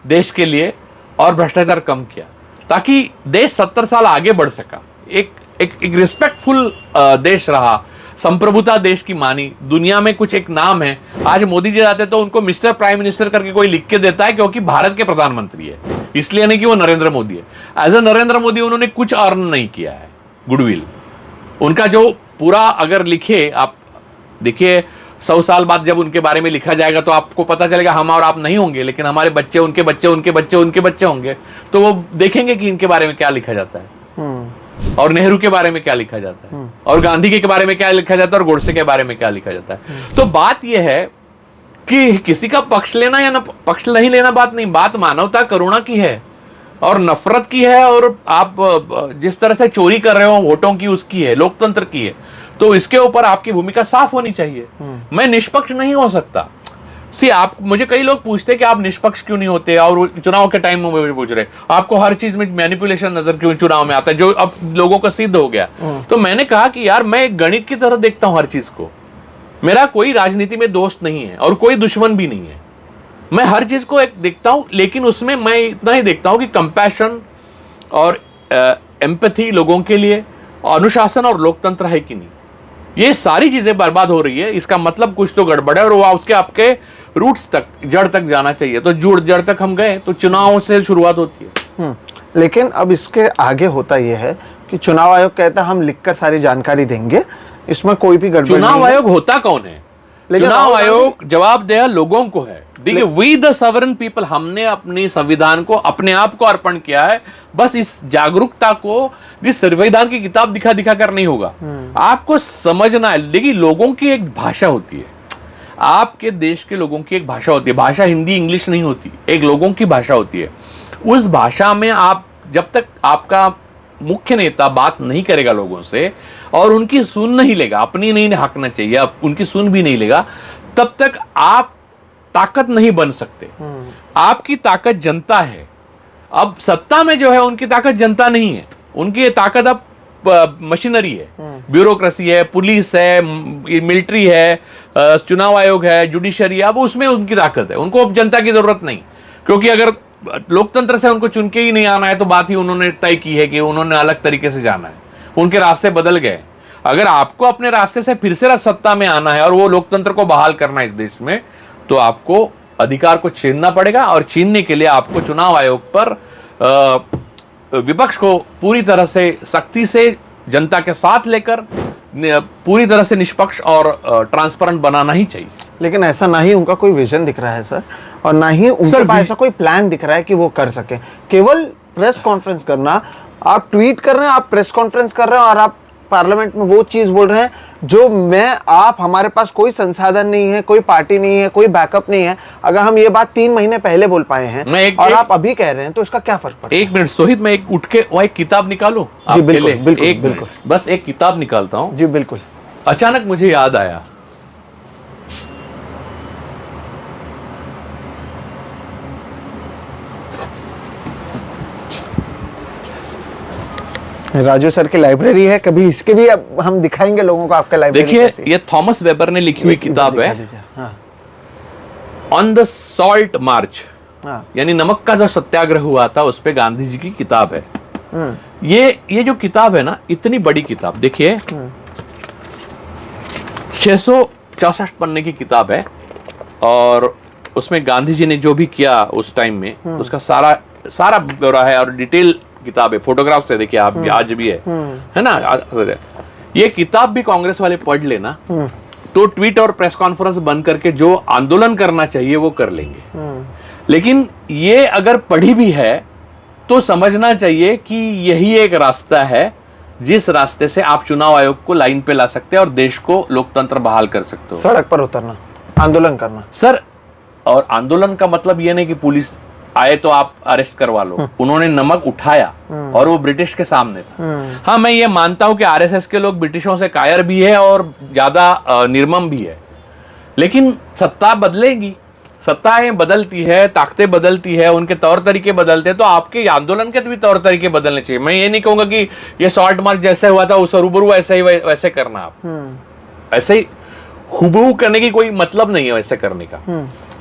देश के लिए और भ्रष्टाचार कम किया, ताकि देश 70 साल आगे बढ़ सका। एक रिस्पेक्टफुल देश रहा, संप्रभुता देश की मानी, दुनिया में कुछ एक नाम है। आज मोदी जी आते तो उनको मिस्टर प्राइम मिनिस्टर करके कोई लिख के देता है, क्योंकि भारत के प्रधानमंत्री है, इसलिए नहीं कि वो नरेंद्र मोदी है। एज ए नरेंद्र मोदी उन्होंने कुछ अर्न नहीं किया है गुडविल। उनका जो पूरा अगर लिखे, आप देखिए 100 साल बाद जब उनके बारे में लिखा जाएगा तो आपको पता चलेगा, हम और आप नहीं होंगे, लेकिन हमारे बच्चे, उनके बच्चे, उनके बच्चे, उनके बच्चे होंगे, तो वो देखेंगे कि इनके बारे में क्या लिखा जाता है, और नेहरू के बारे में क्या लिखा जाता है, और गांधी के बारे में क्या लिखा जाता है, और गोडसे के बारे में क्या लिखा जाता है। तो बात यह है कि किसी का पक्ष लेना या ना पक्ष नहीं लेना बात नहीं, बात मानवता करुणा की है और नफरत की है, और आप जिस तरह से चोरी कर रहे हो वोटों की, उसकी है, लोकतंत्र की है। तो इसके ऊपर आपकी भूमिका साफ होनी चाहिए। मैं निष्पक्ष नहीं हो सकता। आप, मुझे कई लोग पूछते हैं कि आप निष्पक्ष क्यों नहीं होते, और चुनाव के टाइम में मुझे पूछ रहे आपको हर चीज में मैनिपुलेशन नजर क्यों चुनाव में आता है, जो अब लोगों को सिद्ध हो गया। तो मैंने कहा कि यार, मैं एक गणित की तरह देखता हूं हर चीज को। मेरा कोई राजनीति में दोस्त नहीं है और कोई दुश्मन भी नहीं है। मैं हर चीज को एक देखता हूं, लेकिन उसमें मैं इतना ही देखता हूं कि कंपैशन और एम्पैथी लोगों के लिए, अनुशासन और लोकतंत्र है कि नहीं। ये सारी चीजें बर्बाद हो रही है, इसका मतलब कुछ तो गड़बड़ है, और वो उसके आपके रूट्स तक, जड़ तक जाना चाहिए। तो जड़ तक हम गए तो चुनाव से शुरुआत होती है। लेकिन अब इसके आगे होता यह है कि चुनाव आयोग कहता है हम लिखकर सारी जानकारी देंगे, इसमें कोई भी गड़बड़ नहीं है। चुनाव आयोग होता कौन है? चुनाव आयोग जवाबदेह लोगों को है। देखिए, वी द सॉवरेन पीपल, हमने अपने संविधान को, अपने आप को अर्पण किया है। बस इस जागरूकता को इस संविधान की किताब दिखा दिखा कर नहीं होगा, आपको समझना है। देखिए, लोगों की एक भाषा होती है, आपके देश के लोगों की एक भाषा होती है। भाषा हिंदी इंग्लिश नहीं होती, एक लोगों की भाषा होती है। उस भाषा में आप, जब तक आपका मुख्य नेता बात नहीं करेगा लोगों से और उनकी सुन नहीं लेगा, अपनी नहीं हाँकना चाहिए, आप उनकी सुन भी नहीं लेगा, तब तक आप ताकत नहीं बन सकते। आपकी ताकत जनता है। अब सत्ता में जो है उनकी ताकत जनता नहीं है, उनकी ताकत अब मशीनरी है, ब्यूरोक्रेसी है, पुलिस है, मिलिट्री है, चुनाव आयोग है, जुडिशरी है। अब उसमें उनकी ताकत है, उनको अब जनता की जरूरत नहीं, क्योंकि अगर लोकतंत्र से उनको चुन के ही नहीं आना है तो बात ही उन्होंने तय की है कि उन्होंने अलग तरीके से जाना है, उनके रास्ते बदल गए। अगर आपको अपने रास्ते से फिर से सत्ता में आना है और वो लोकतंत्र को बहाल करना है इस देश में, तो आपको अधिकार को छीनना पड़ेगा, और छीनने के लिए आपको चुनाव आयोग पर विपक्ष को पूरी तरह से सख्ती से जनता के साथ लेकर पूरी तरह से निष्पक्ष और ट्रांसपेरेंट बनाना ही चाहिए। लेकिन ऐसा ना ही उनका कोई विजन दिख रहा है सर, और ना ही उनके पास ऐसा कोई प्लान दिख रहा है कि वो कर सके। केवल प्रेस कॉन्फ्रेंस करना, आप ट्वीट कर रहे हैं, आप प्रेस कॉन्फ्रेंस कर रहे हैं, और आप पार्लियामेंट में वो चीज बोल रहे हैं जो आप, हमारे पास कोई संसाधन नहीं है, कोई पार्टी नहीं है, कोई बैकअप नहीं है। अगर हम ये बात 3 महीने पहले बोल पाए हैं और आप अभी कह रहे हैं, तो इसका क्या फर्क पड़ता है? 1 मिनट सोहित, मैं एक उठ के वह एक किताब निकालूं? जी बिल्कुल, बिल्कुल, बिल्कुल। बस एक किताब निकालता हूं। जी बिल्कुल। अचानक मुझे याद आया, राजू सर की लाइब्रेरी है, कभी इसके भी अब हम दिखाएंगे लोगों को आपका लाइब्रेरी। देखिए, ये थॉमस वेबर ने लिखी हुई किताब है, ऑन द सॉल्ट मार्च, यानी नमक का जो सत्याग्रह हुआ था उस पे गांधी जी की किताब है। ये जो किताब है ना, इतनी बड़ी किताब, देखिए 664 पन्ने की किताब है, और उसमें गांधी जी ने जो भी किया उस टाइम में उसका सारा ब्यौरा है, और डिटेल किताब है, फोटोग्राफ से देखिए आप, आज भी है ना। ये किताब भी कांग्रेस वाले पढ़ लेना तो ट्वीट और प्रेस कॉन्फ्रेंस बंद करके जो आंदोलन करना चाहिए वो कर लेंगे। लेकिन ये अगर पढ़ी भी है तो समझना चाहिए कि यही एक रास्ता है जिस रास्ते से आप चुनाव आयोग को लाइन पे ला सकते हैं और देश को लोकतंत्र बहाल कर सकते हो। सड़क पर उतरना, आंदोलन करना। सर, और आंदोलन का मतलब ये नहीं कि पुलिस आए तो आप अरेस्ट करवा लो। उन्होंने नमक उठाया और वो ब्रिटिश के सामने था। हाँ, मैं ये मानता हूं कि आरएसएस के लोग ब्रिटिशों से कायर भी है और ज्यादा निर्मम भी है, लेकिन सत्ता बदलेगी, सत्ताएं बदलती है, ताकतें बदलती है, उनके तौर तरीके बदलते हैं, तो आपके आंदोलन के भी तौर तरीके बदलने चाहिए। मैं ये नहीं कहूंगा कि ये सॉल्ट मार्च जैसे हुआ था उस रूबरू ऐसे ही वैसे करना। आप ऐसे ही हुबहू करने की कोई मतलब नहीं है वैसे करने का।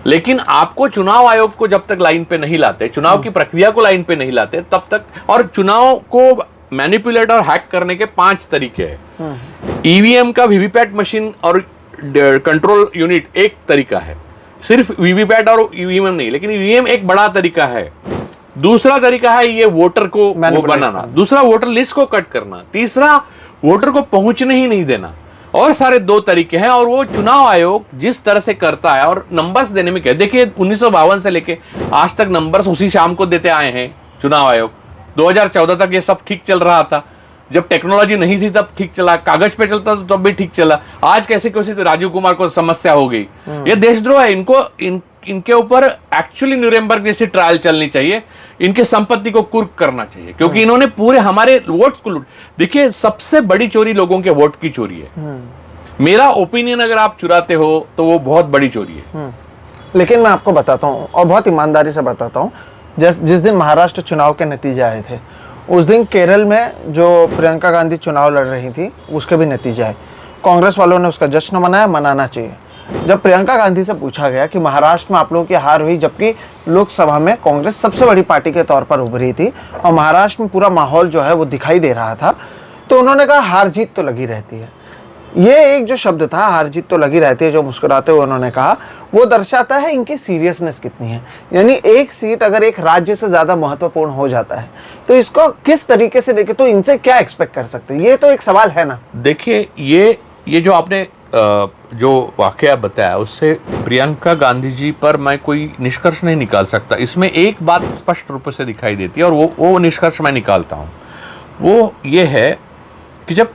लेकिन आपको चुनाव आयोग को जब तक लाइन पे नहीं लाते, चुनाव की प्रक्रिया को लाइन पे नहीं लाते, तब तक, और चुनाव को मैनिपुलेट और हैक करने के 5 तरीके हैं। ईवीएम का वीवीपैट मशीन और कंट्रोल यूनिट एक तरीका है, सिर्फ वीवीपैट और ईवीएम नहीं, लेकिन ईवीएम एक बड़ा तरीका है। दूसरा तरीका है ये वोटर को वो बनाना, दूसरा वोटर लिस्ट को कट करना, तीसरा वोटर को पहुंचने ही नहीं देना, और सारे 2 तरीके हैं। और वो चुनाव आयोग जिस तरह से करता है और नंबर्स देने में क्या, देखिए 1952 से लेके आज तक नंबर्स उसी शाम को देते आए हैं चुनाव आयोग। 2014 तक ये सब ठीक चल रहा था, जब टेक्नोलॉजी नहीं थी तब ठीक चला, कागज पे चलता तो तब भी ठीक चला। आज कैसे कैसे तो राजीव कुमार को समस्या हो गई। ये देशद्रोह है। इनके ऊपर एक्चुअली न्यूरेमबर्ग जैसी ट्रायल चलनी चाहिए, इनके संपत्ति को कुर्क करना चाहिए, क्योंकि इन्होंने पूरे हमारे वोट को लूट। देखिए, सबसे बड़ी चोरी लोगों के वोट की चोरी है। मेरा ओपिनियन, अगर आप चुराते हो तो वो बहुत बड़ी चोरी है। लेकिन मैं आपको बताता हूँ और बहुत ईमानदारी से बताता हूँ, जिस दिन महाराष्ट्र चुनाव के नतीजे आए थे, उस दिन केरल में जो प्रियंका गांधी चुनाव लड़ रही थी उसके भी नतीजे आए। कांग्रेस वालों ने उसका जश्न मनाया, मनाना चाहिए। जब प्रियंका गांधी से पूछा गया कि महाराष्ट्र में आप लोगों की हार हुई, जबकि लोकसभा में कांग्रेस सबसे बड़ी पार्टी के तौर पर उभरी थी और महाराष्ट्र में पूरा माहौल जो है वो दिखाई दे रहा था, तो उन्होंने कहा हार जीत तो लगी रहती है। ये एक जो शब्द था, हार जीत तो लगी रहती है, जो मुस्कुराते हुए उन्होंने कहा, वो दर्शाता है इनकी सीरियसनेस कितनी है। यानी एक सीट अगर एक राज्य से ज्यादा महत्वपूर्ण हो जाता है तो इसको किस तरीके से देखे, तो इनसे क्या एक्सपेक्ट कर सकते हैं, ये तो एक सवाल है ना। देखिए, ये जो आपने जो वाकया बताया, उससे प्रियंका गांधी जी पर मैं कोई निष्कर्ष नहीं निकाल सकता। इसमें एक बात स्पष्ट रूप से दिखाई देती है, और वो निष्कर्ष मैं निकालता हूँ। वो ये है कि जब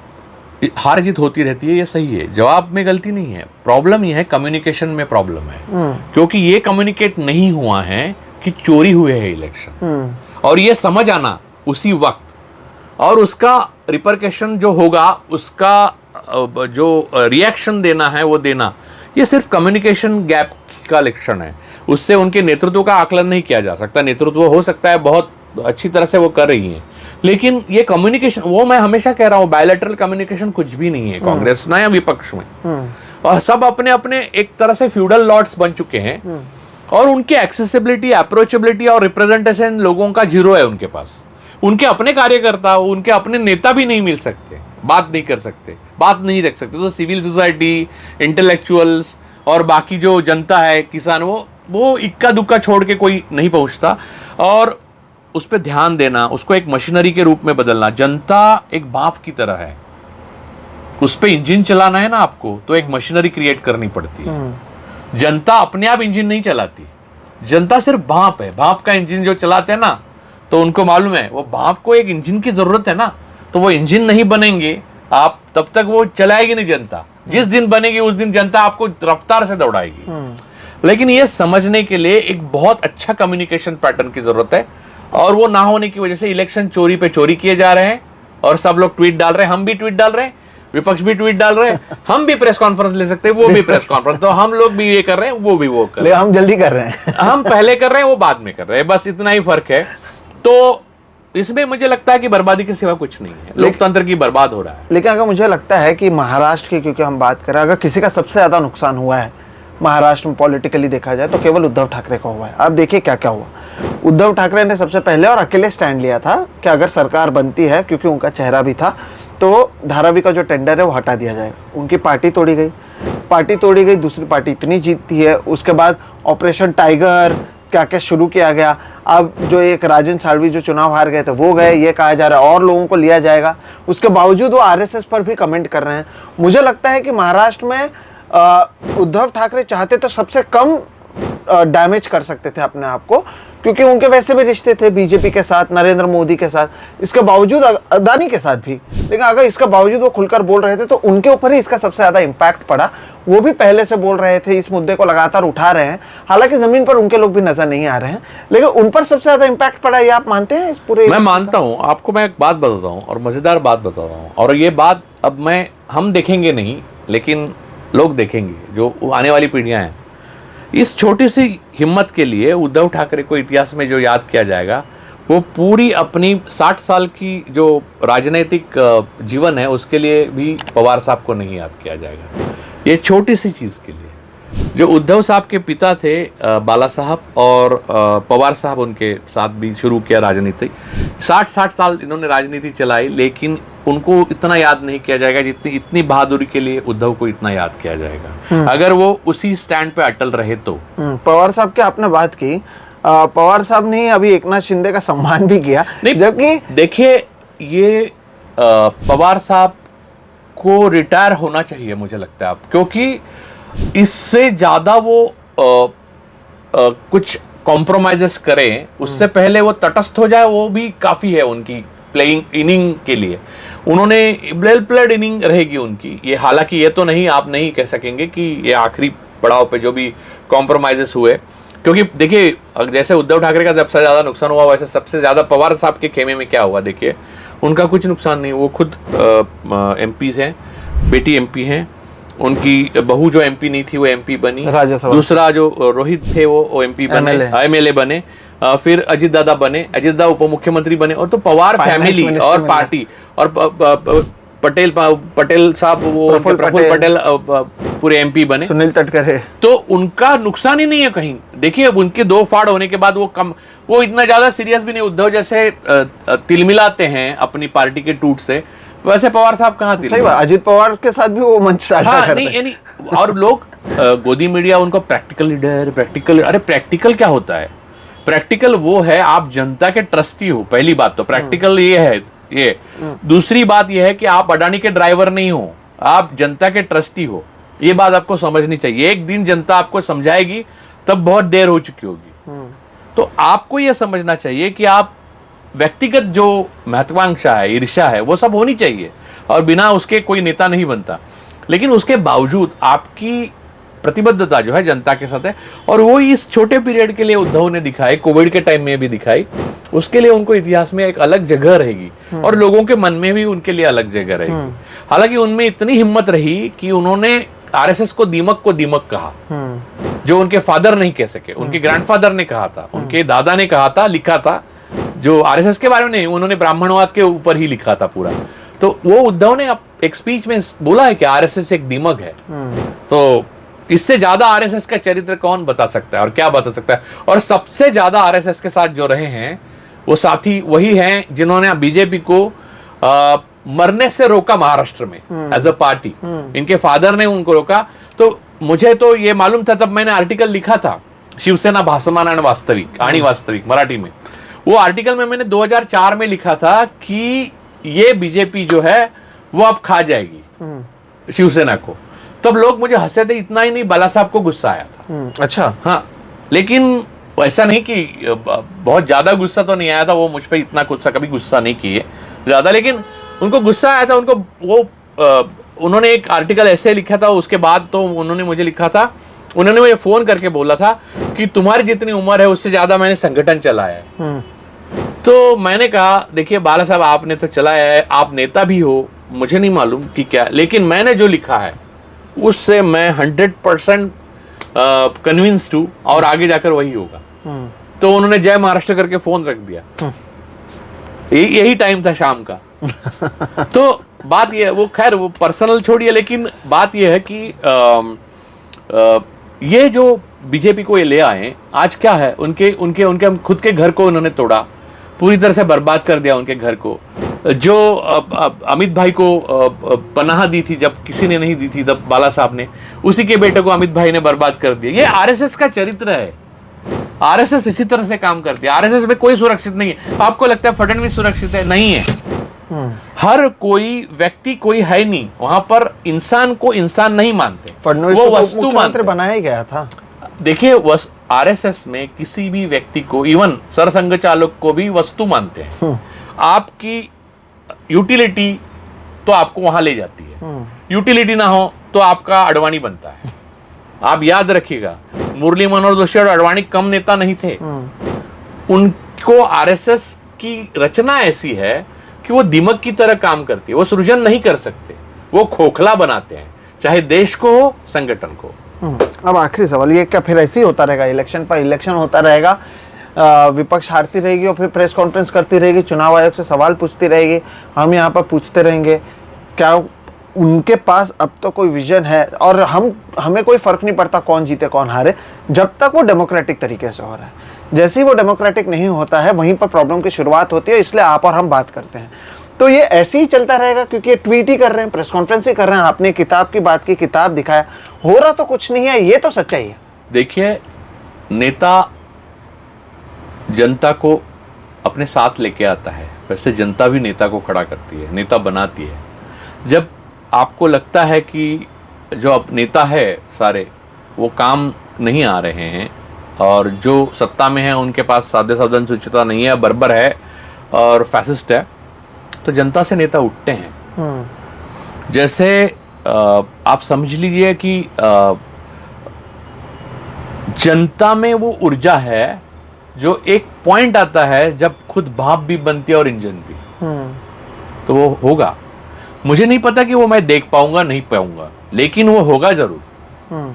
हार जीत होती रहती है, ये सही है, जवाब में गलती नहीं है, प्रॉब्लम ये है कम्युनिकेशन में प्रॉब्लम है। क्योंकि ये कम्युनिकेट नहीं हुआ है कि चोरी हुए है इलेक्शन, और ये समझ आना उसी वक्त, और उसका रिपरकशन जो होगा, उसका जो रिएक्शन देना है वो देना, ये सिर्फ कम्युनिकेशन गैप का लक्षण है। उससे उनके नेतृत्व का आकलन नहीं किया जा सकता। नेतृत्व हो सकता है बहुत अच्छी तरह से वो कर रही हैं, लेकिन ये कम्युनिकेशन, वो मैं हमेशा कह रहा हूँ, बायलैटरल कम्युनिकेशन कुछ भी नहीं है कांग्रेस ना या विपक्ष में। और सब अपने अपने एक तरह से फ्यूडल लॉर्ड्स बन चुके हैं, और उनकी एक्सेसिबिलिटी, अप्रोचेबिलिटी और रिप्रेजेंटेशन लोगों का जीरो है उनके पास। उनके अपने कार्यकर्ता, उनके अपने नेता भी नहीं मिल सकते, बात नहीं कर सकते, बात नहीं रख सकते। तो सिविल सोसाइटी, इंटेलेक्चुअल्स और बाकी जो जनता है, किसान, वो इक्का दुक्का छोड़ के कोई नहीं पहुंचता। और उस पर ध्यान देना, उसको एक मशीनरी के रूप में बदलना। जनता एक भाप की तरह है, उस पर इंजन चलाना है ना आपको, तो एक मशीनरी क्रिएट करनी पड़ती है। जनता अपने आप इंजन नहीं चलाती, जनता सिर्फ भाप है। भाप का इंजन जो चलाते हैं ना, तो उनको मालूम है वो भाप को एक इंजन की जरूरत है ना, तो वो इंजन नहीं बनेंगे आप, तब तक वो चलाएगी नहीं जनता। जिस दिन बनेगी उस दिन जनता आपको रफ्तार से दौड़ाएगी। लेकिन ये समझने के लिए एक बहुत अच्छा कम्युनिकेशन पैटर्न की जरूरत है, और वो ना होने की वजह से इलेक्शन चोरी पे चोरी किए जा रहे हैं, और सब लोग ट्वीट डाल रहे हैं, हम भी ट्वीट डाल रहे हैं, विपक्ष भी ट्वीट डाल रहे हैं, हम भी प्रेस कॉन्फ्रेंस ले सकते हैं, वो भी प्रेस कॉन्फ्रेंस, तो हम लोग भी ये कर रहे हैं, वो भी वो कर रहे हैं। हम जल्दी कर रहे हैं हम पहले कर रहे हैं, वो बाद में कर रहे हैं, बस इतना ही फर्क है। तो इसमें मुझे लगता है कि बर्बादी के सिवा कुछ नहीं है, लोकतंत्र की बर्बाद हो रहा है। लेकिन अगर मुझे लगता है कि महाराष्ट्र की, क्योंकि हम बात कर रहे हैं, अगर किसी का सबसे ज्यादा नुकसान हुआ है महाराष्ट्र में पॉलिटिकली देखा जाए, तो केवल उद्धव ठाकरे का हुआ है। अब देखिए क्या क्या हुआ। उद्धव ठाकरे ने सबसे पहले और अकेले स्टैंड लिया था कि अगर सरकार बनती है, क्योंकि उनका चेहरा भी था, तो धारावी का जो टेंडर है वो हटा दिया जाएगा। उनकी पार्टी तोड़ी गई, दूसरी पार्टी इतनी जीतती है। उसके बाद ऑपरेशन टाइगर क्या क्या शुरू किया गया। अब जो एक राजन सालवी जो चुनाव हार गए थे वो गए, ये कहा जा रहा है और लोगों को लिया जाएगा। उसके बावजूद वो आरएसएस पर भी कमेंट कर रहे हैं। मुझे लगता है कि महाराष्ट्र में उद्धव ठाकरे चाहते तो सबसे कम डैमेज कर सकते थे अपने आप को, क्योंकि उनके वैसे भी रिश्ते थे बीजेपी के साथ, नरेंद्र मोदी के साथ, इसके बावजूद अदानी के साथ भी। लेकिन अगर इसका बावजूद वो खुलकर बोल रहे थे तो उनके ऊपर ही इसका सबसे ज़्यादा इम्पैक्ट पड़ा। वो भी पहले से बोल रहे थे, इस मुद्दे को लगातार उठा रहे हैं, हालांकि ज़मीन पर उनके लोग भी नज़र नहीं आ रहे हैं, लेकिन उन पर सबसे ज़्यादा इम्पैक्ट पड़ा, ये आप मानते हैं इस पूरे? मैं मानता हूँ। आपको मैं एक बात बताता हूँ और मज़ेदार बात बताता हूँ, और ये बात अब हम देखेंगे नहीं, लेकिन लोग देखेंगे, जो आने वाली पीढ़ियां हैं। इस छोटी सी हिम्मत के लिए उद्धव ठाकरे को इतिहास में जो याद किया जाएगा, वो पूरी अपनी 60 साल की जो राजनीतिक जीवन है उसके लिए भी पवार साहब को नहीं याद किया जाएगा। ये छोटी सी चीज़ के लिए जो उद्धव साहब के पिता थे बाला साहब, और पवार साहब उनके साथ भी शुरू किया राजनीति। 60 साल इन्होंने राजनीति चलाई, लेकिन उनको इतना याद नहीं किया जाएगा जितनी इतनी बहादुरी के लिए उद्धव को इतना याद किया जाएगा, अगर वो उसी स्टैंड पे अटल रहे तो। पवार साहब की आपने बात की, पवार साहब ने अभी एकनाथ शिंदे का सम्मान भी किया, जबकि देखिए ये पवार साहब को रिटायर होना चाहिए मुझे लगता है अब, क्योंकि इससे ज़्यादा वो कुछ कॉम्प्रोमाइजेस करें, उससे पहले वो तटस्थ हो जाए, वो भी काफ़ी है उनकी प्लेइंग इनिंग के लिए। उन्होंने वेल प्लेड इनिंग रहेगी उनकी ये, हालांकि ये तो नहीं, आप नहीं कह सकेंगे कि ये आखिरी पड़ाव पे जो भी कॉम्प्रोमाइजेस हुए, क्योंकि देखिए जैसे उद्धव ठाकरे का सबसे ज़्यादा नुकसान हुआ, वैसे सबसे ज़्यादा पवार साहब के खेमे में क्या हुआ। देखिए उनका कुछ नुकसान नहीं, वो खुद एमपीज हैं, बेटी एमपी हैं, उनकी बहू जो एमपी नहीं थी वो एमपी बनी, दूसरा जो रोहित थे वो एमपी बने, एमएलए बने, फिर अजित दादा बने, अजित दादा उप मुख्यमंत्री बने, और तो पवार फैमिली और पार्टी और पटेल साहब वो प्रफुल्ल पटेल पूरे एमपी बने, सुनील तटकर है, तो उनका नुकसान ही नहीं है कहीं। देखिए अब उनके 2 फाड़ होने के बाद वो इतना ज्यादा सीरियस भी नहीं। उद्धव जैसे तिलमिलाते हैं अपनी पार्टी के टूट से, वैसे पवार साहब कहाँ थे? सही बात, अजित पवार के साथ भी वो मंच साझा करते हैं। नहीं, और लोग गोदी मीडिया उनको प्रैक्टिकल लीडर, अरे प्रैक्टिकल क्या होता है? प्रैक्टिकल वो है आप जनता के ट्रस्टी हो, पहली बात तो प्रैक्टिकल ये है। ये दूसरी बात ये है कि आप अडानी के ड्राइवर नहीं हो, आप जनता के ट्रस्टी हो। ये बात आपको समझनी चाहिए। एक दिन जनता आपको समझाएगी, तब बहुत देर हो चुकी होगी। तो आपको यह समझना चाहिए कि आप व्यक्तिगत जो महत्वाकांक्षा है, ईर्ष्या है, वो सब होनी चाहिए, और बिना उसके कोई नेता नहीं बनता। लेकिन उसके बावजूद आपकी प्रतिबद्धता जो है जनता के साथ है, और वो इस छोटे पीरियड के लिए उद्धव ने दिखाई, कोविड के टाइम में भी दिखाई, उसके लिए उनको इतिहास में एक अलग जगह रहेगी, और लोगों के मन में भी उनके लिए अलग जगह रहेगी। हालांकि उनमें इतनी हिम्मत रही कि उन्होंने आरएसएस को दीमक कहा, जो उनके फादर नहीं कह सके। उनके ग्रैंडफादर ने कहा था, उनके दादा ने कहा था, लिखा था, जो आरएसएस के बारे में नहीं, उन्होंने ब्राह्मणवाद के ऊपर ही लिखा था पूरा। तो वो उद्धव ने एक स्पीच में बोला है कि आरएसएस एक दीमक है। तो इससे ज्यादा आरएसएस का चरित्र कौन बता सकता है और क्या बता सकता है? और सबसे ज्यादा आरएसएस के साथ जो रहे हैं वो साथी वही हैं जिन्होंने बीजेपी को मरने से रोका महाराष्ट्र में एज अ पार्टी। इनके फादर ने उनको रोका। तो मुझे तो ये मालूम था, तब मैंने आर्टिकल लिखा था शिवसेना भासमान आणि वास्तविक मराठी में। वो आर्टिकल में मैंने 2004 में लिखा था कि ये बीजेपी जो है वो अब खा जाएगी शिवसेना को। तब लोग मुझे हंसे थे, इतना ही नहीं, बाला साहब को गुस्सा आया था। अच्छा, हाँ, लेकिन ऐसा नहीं कि बहुत ज्यादा गुस्सा तो नहीं आया था, वो मुझ पर इतना कभी गुस्सा नहीं किए ज्यादा, लेकिन उनको गुस्सा आया था। उनको वो उन्होंने एक आर्टिकल ऐसे लिखा था, उसके बाद तो उन्होंने मुझे लिखा था, उन्होंने मुझे फोन करके बोला था कि तुम्हारी जितनी उम्र है उससे ज्यादा मैंने संगठन चलाया है। तो मैंने कहा देखिए बाला साहब, आपने तो चलाया है, आप नेता भी हो, मुझे नहीं मालूम कि क्या, लेकिन मैंने जो लिखा है उससे मैं 100% कन्विंस्ड हूँ, और आगे जाकर वही होगा। तो उन्होंने जय महाराष्ट्र करके फोन रख दिया। यही टाइम था शाम का। तो बात ये है, वो खैर वो पर्सनल छोड़िए, लेकिन बात ये है कि ये जो बीजेपी को ये ले आए आज, क्या है, उनके खुद के घर को उन्होंने तोड़ा, पूरी तरह से बर्बाद कर दिया उनके घर को। जो अमित भाई को पनाह दी थी जब किसी ने नहीं दी थी, तब बाला साहब ने, उसी के बेटे को अमित भाई ने बर्बाद कर दिया। ये आरएसएस का चरित्र है। आरएसएस इसी तरह से काम करती है। आरएसएस में कोई सुरक्षित नहीं है। आपको लगता है फडणवीस सुरक्षित है? नहीं है। हर कोई व्यक्ति कोई है नहीं वहां पर। इंसान को इंसान नहीं मानते, फडणवीस वो को वस्तु मुख्यमंत्री बनाया ही गया था। देखिए आरएसएस में किसी भी व्यक्ति को, इवन सरसंघ चालक को भी वस्तु मानते हैं। आपकी यूटिलिटी तो आपको वहां ले जाती है, यूटिलिटी ना हो तो आपका अडवाणी बनता है। आप याद रखिएगा, मुरली मनोहर जोशी और अडवाणी कम नेता नहीं थे। उनको आरएसएस की रचना ऐसी है कि वो दिमक की तरह काम करती है, वो सृजन नहीं कर सकते, वो खोखला बनाते हैं, चाहे देश को हो, संगठन को। अब आखिरी सवाल ये, क्या फिर ऐसे ही होता रहेगा, इलेक्शन पर इलेक्शन होता रहेगा, विपक्ष हारती रहेगी और फिर प्रेस कॉन्फ्रेंस करती रहेगी, चुनाव आयोग से सवाल पूछती रहेगी, हम यहाँ पर पूछते रहेंगे? क्या उनके पास अब तो कोई विजन है? और हमें कोई फर्क नहीं पड़ता कौन जीते कौन हारे, जब तक वो डेमोक्रेटिक तरीके से हो रहा है। जैसे ही वो डेमोक्रेटिक नहीं होता है, वहीं पर प्रॉब्लम की शुरुआत होती है, इसलिए आप और हम बात करते हैं। तो ये ऐसे ही चलता रहेगा, क्योंकि ये ट्वीट ही कर रहे हैं, प्रेस कॉन्फ्रेंस ही कर रहे हैं, आपने किताब की बात की, किताब दिखाया, हो रहा तो कुछ नहीं है, ये तो सच्चाई है। देखिए, नेता जनता को अपने साथ लेके आता है, वैसे जनता भी नेता को खड़ा करती है, नेता बनाती है। जब आपको लगता है कि जो अब नेता है सारे वो काम नहीं आ रहे हैं और जो सत्ता में है उनके पास साधे साधन सूचिता नहीं है, बर्बर है और फैसिस्ट है, तो जनता से नेता उठते हैं। जैसे आप समझ लीजिए कि जनता में वो ऊर्जा है जो एक पॉइंट आता है जब खुद भाप भी बनती है और इंजन भी, तो वो होगा। मुझे नहीं पता कि वो मैं देख पाऊंगा नहीं पाऊंगा, लेकिन वो होगा जरूर।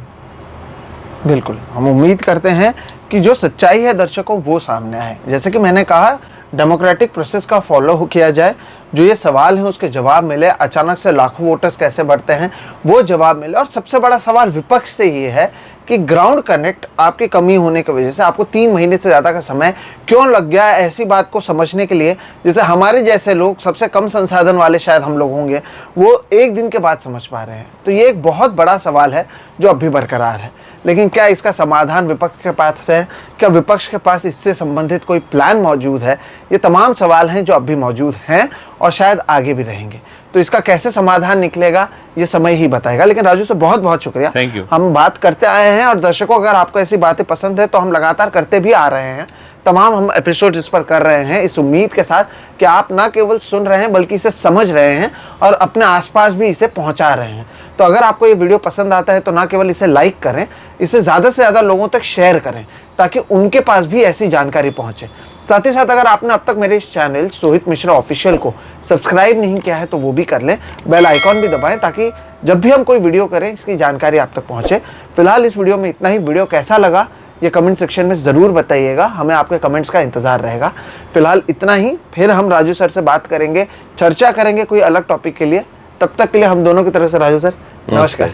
बिल्कुल, हम उम्मीद करते हैं कि जो सच्चाई है दर्शकों वो सामने आए। जैसे कि मैंने कहा, डेमोक्रेटिक प्रोसेस का फॉलो किया जाए, जो ये सवाल है उसके जवाब मिले, अचानक से लाखों वोटर्स कैसे बढ़ते हैं वो जवाब मिले। और सबसे बड़ा सवाल विपक्ष से ये है कि ग्राउंड कनेक्ट आपकी कमी होने की वजह से आपको 3 महीने से ज़्यादा का समय क्यों लग गया है ऐसी बात को समझने के लिए, जैसे हमारे जैसे लोग, सबसे कम संसाधन वाले शायद हम लोग होंगे, वो 1 दिन के बाद समझ पा रहे हैं। तो ये एक बहुत बड़ा सवाल है जो अब भी बरकरार है। लेकिन क्या इसका समाधान विपक्ष के पास है? क्या विपक्ष के पास इससे संबंधित कोई प्लान मौजूद है? ये तमाम सवाल हैं जो अब भी मौजूद हैं और शायद आगे भी रहेंगे। तो इसका कैसे समाधान निकलेगा ये समय ही बताएगा। लेकिन राजू से बहुत बहुत शुक्रिया, थैंक यू। हम बात करते आए हैं और दर्शकों अगर आपको ऐसी बातें पसंद है तो हम लगातार करते भी आ रहे हैं। तमाम हम एपिसोड इस पर कर रहे हैं इस उम्मीद के साथ कि आप ना केवल सुन रहे हैं बल्कि इसे समझ रहे हैं और अपने आसपास भी इसे पहुंचा रहे हैं। तो अगर आपको ये वीडियो पसंद आता है तो ना केवल इसे लाइक करें, इसे ज़्यादा से ज़्यादा लोगों तक शेयर करें ताकि उनके पास भी ऐसी जानकारी पहुंचे। साथ ही साथ अगर आपने अब तक मेरे इस चैनल सोहित मिश्रा ऑफिशियल को सब्सक्राइब नहीं किया है तो वो भी कर लें, बेल आइकॉन भी दबाएं ताकि जब भी हम कोई वीडियो करें इसकी जानकारी आप तक पहुंचे। फिलहाल इस वीडियो में इतना ही। वीडियो कैसा लगा ये कमेंट सेक्शन में ज़रूर बताइएगा, हमें आपके कमेंट्स का इंतज़ार रहेगा। फिलहाल इतना ही, फिर हम राजू सर से बात करेंगे, चर्चा करेंगे कोई अलग टॉपिक के लिए। तब तक के लिए हम दोनों की तरफ से राजू सर नमस्कार।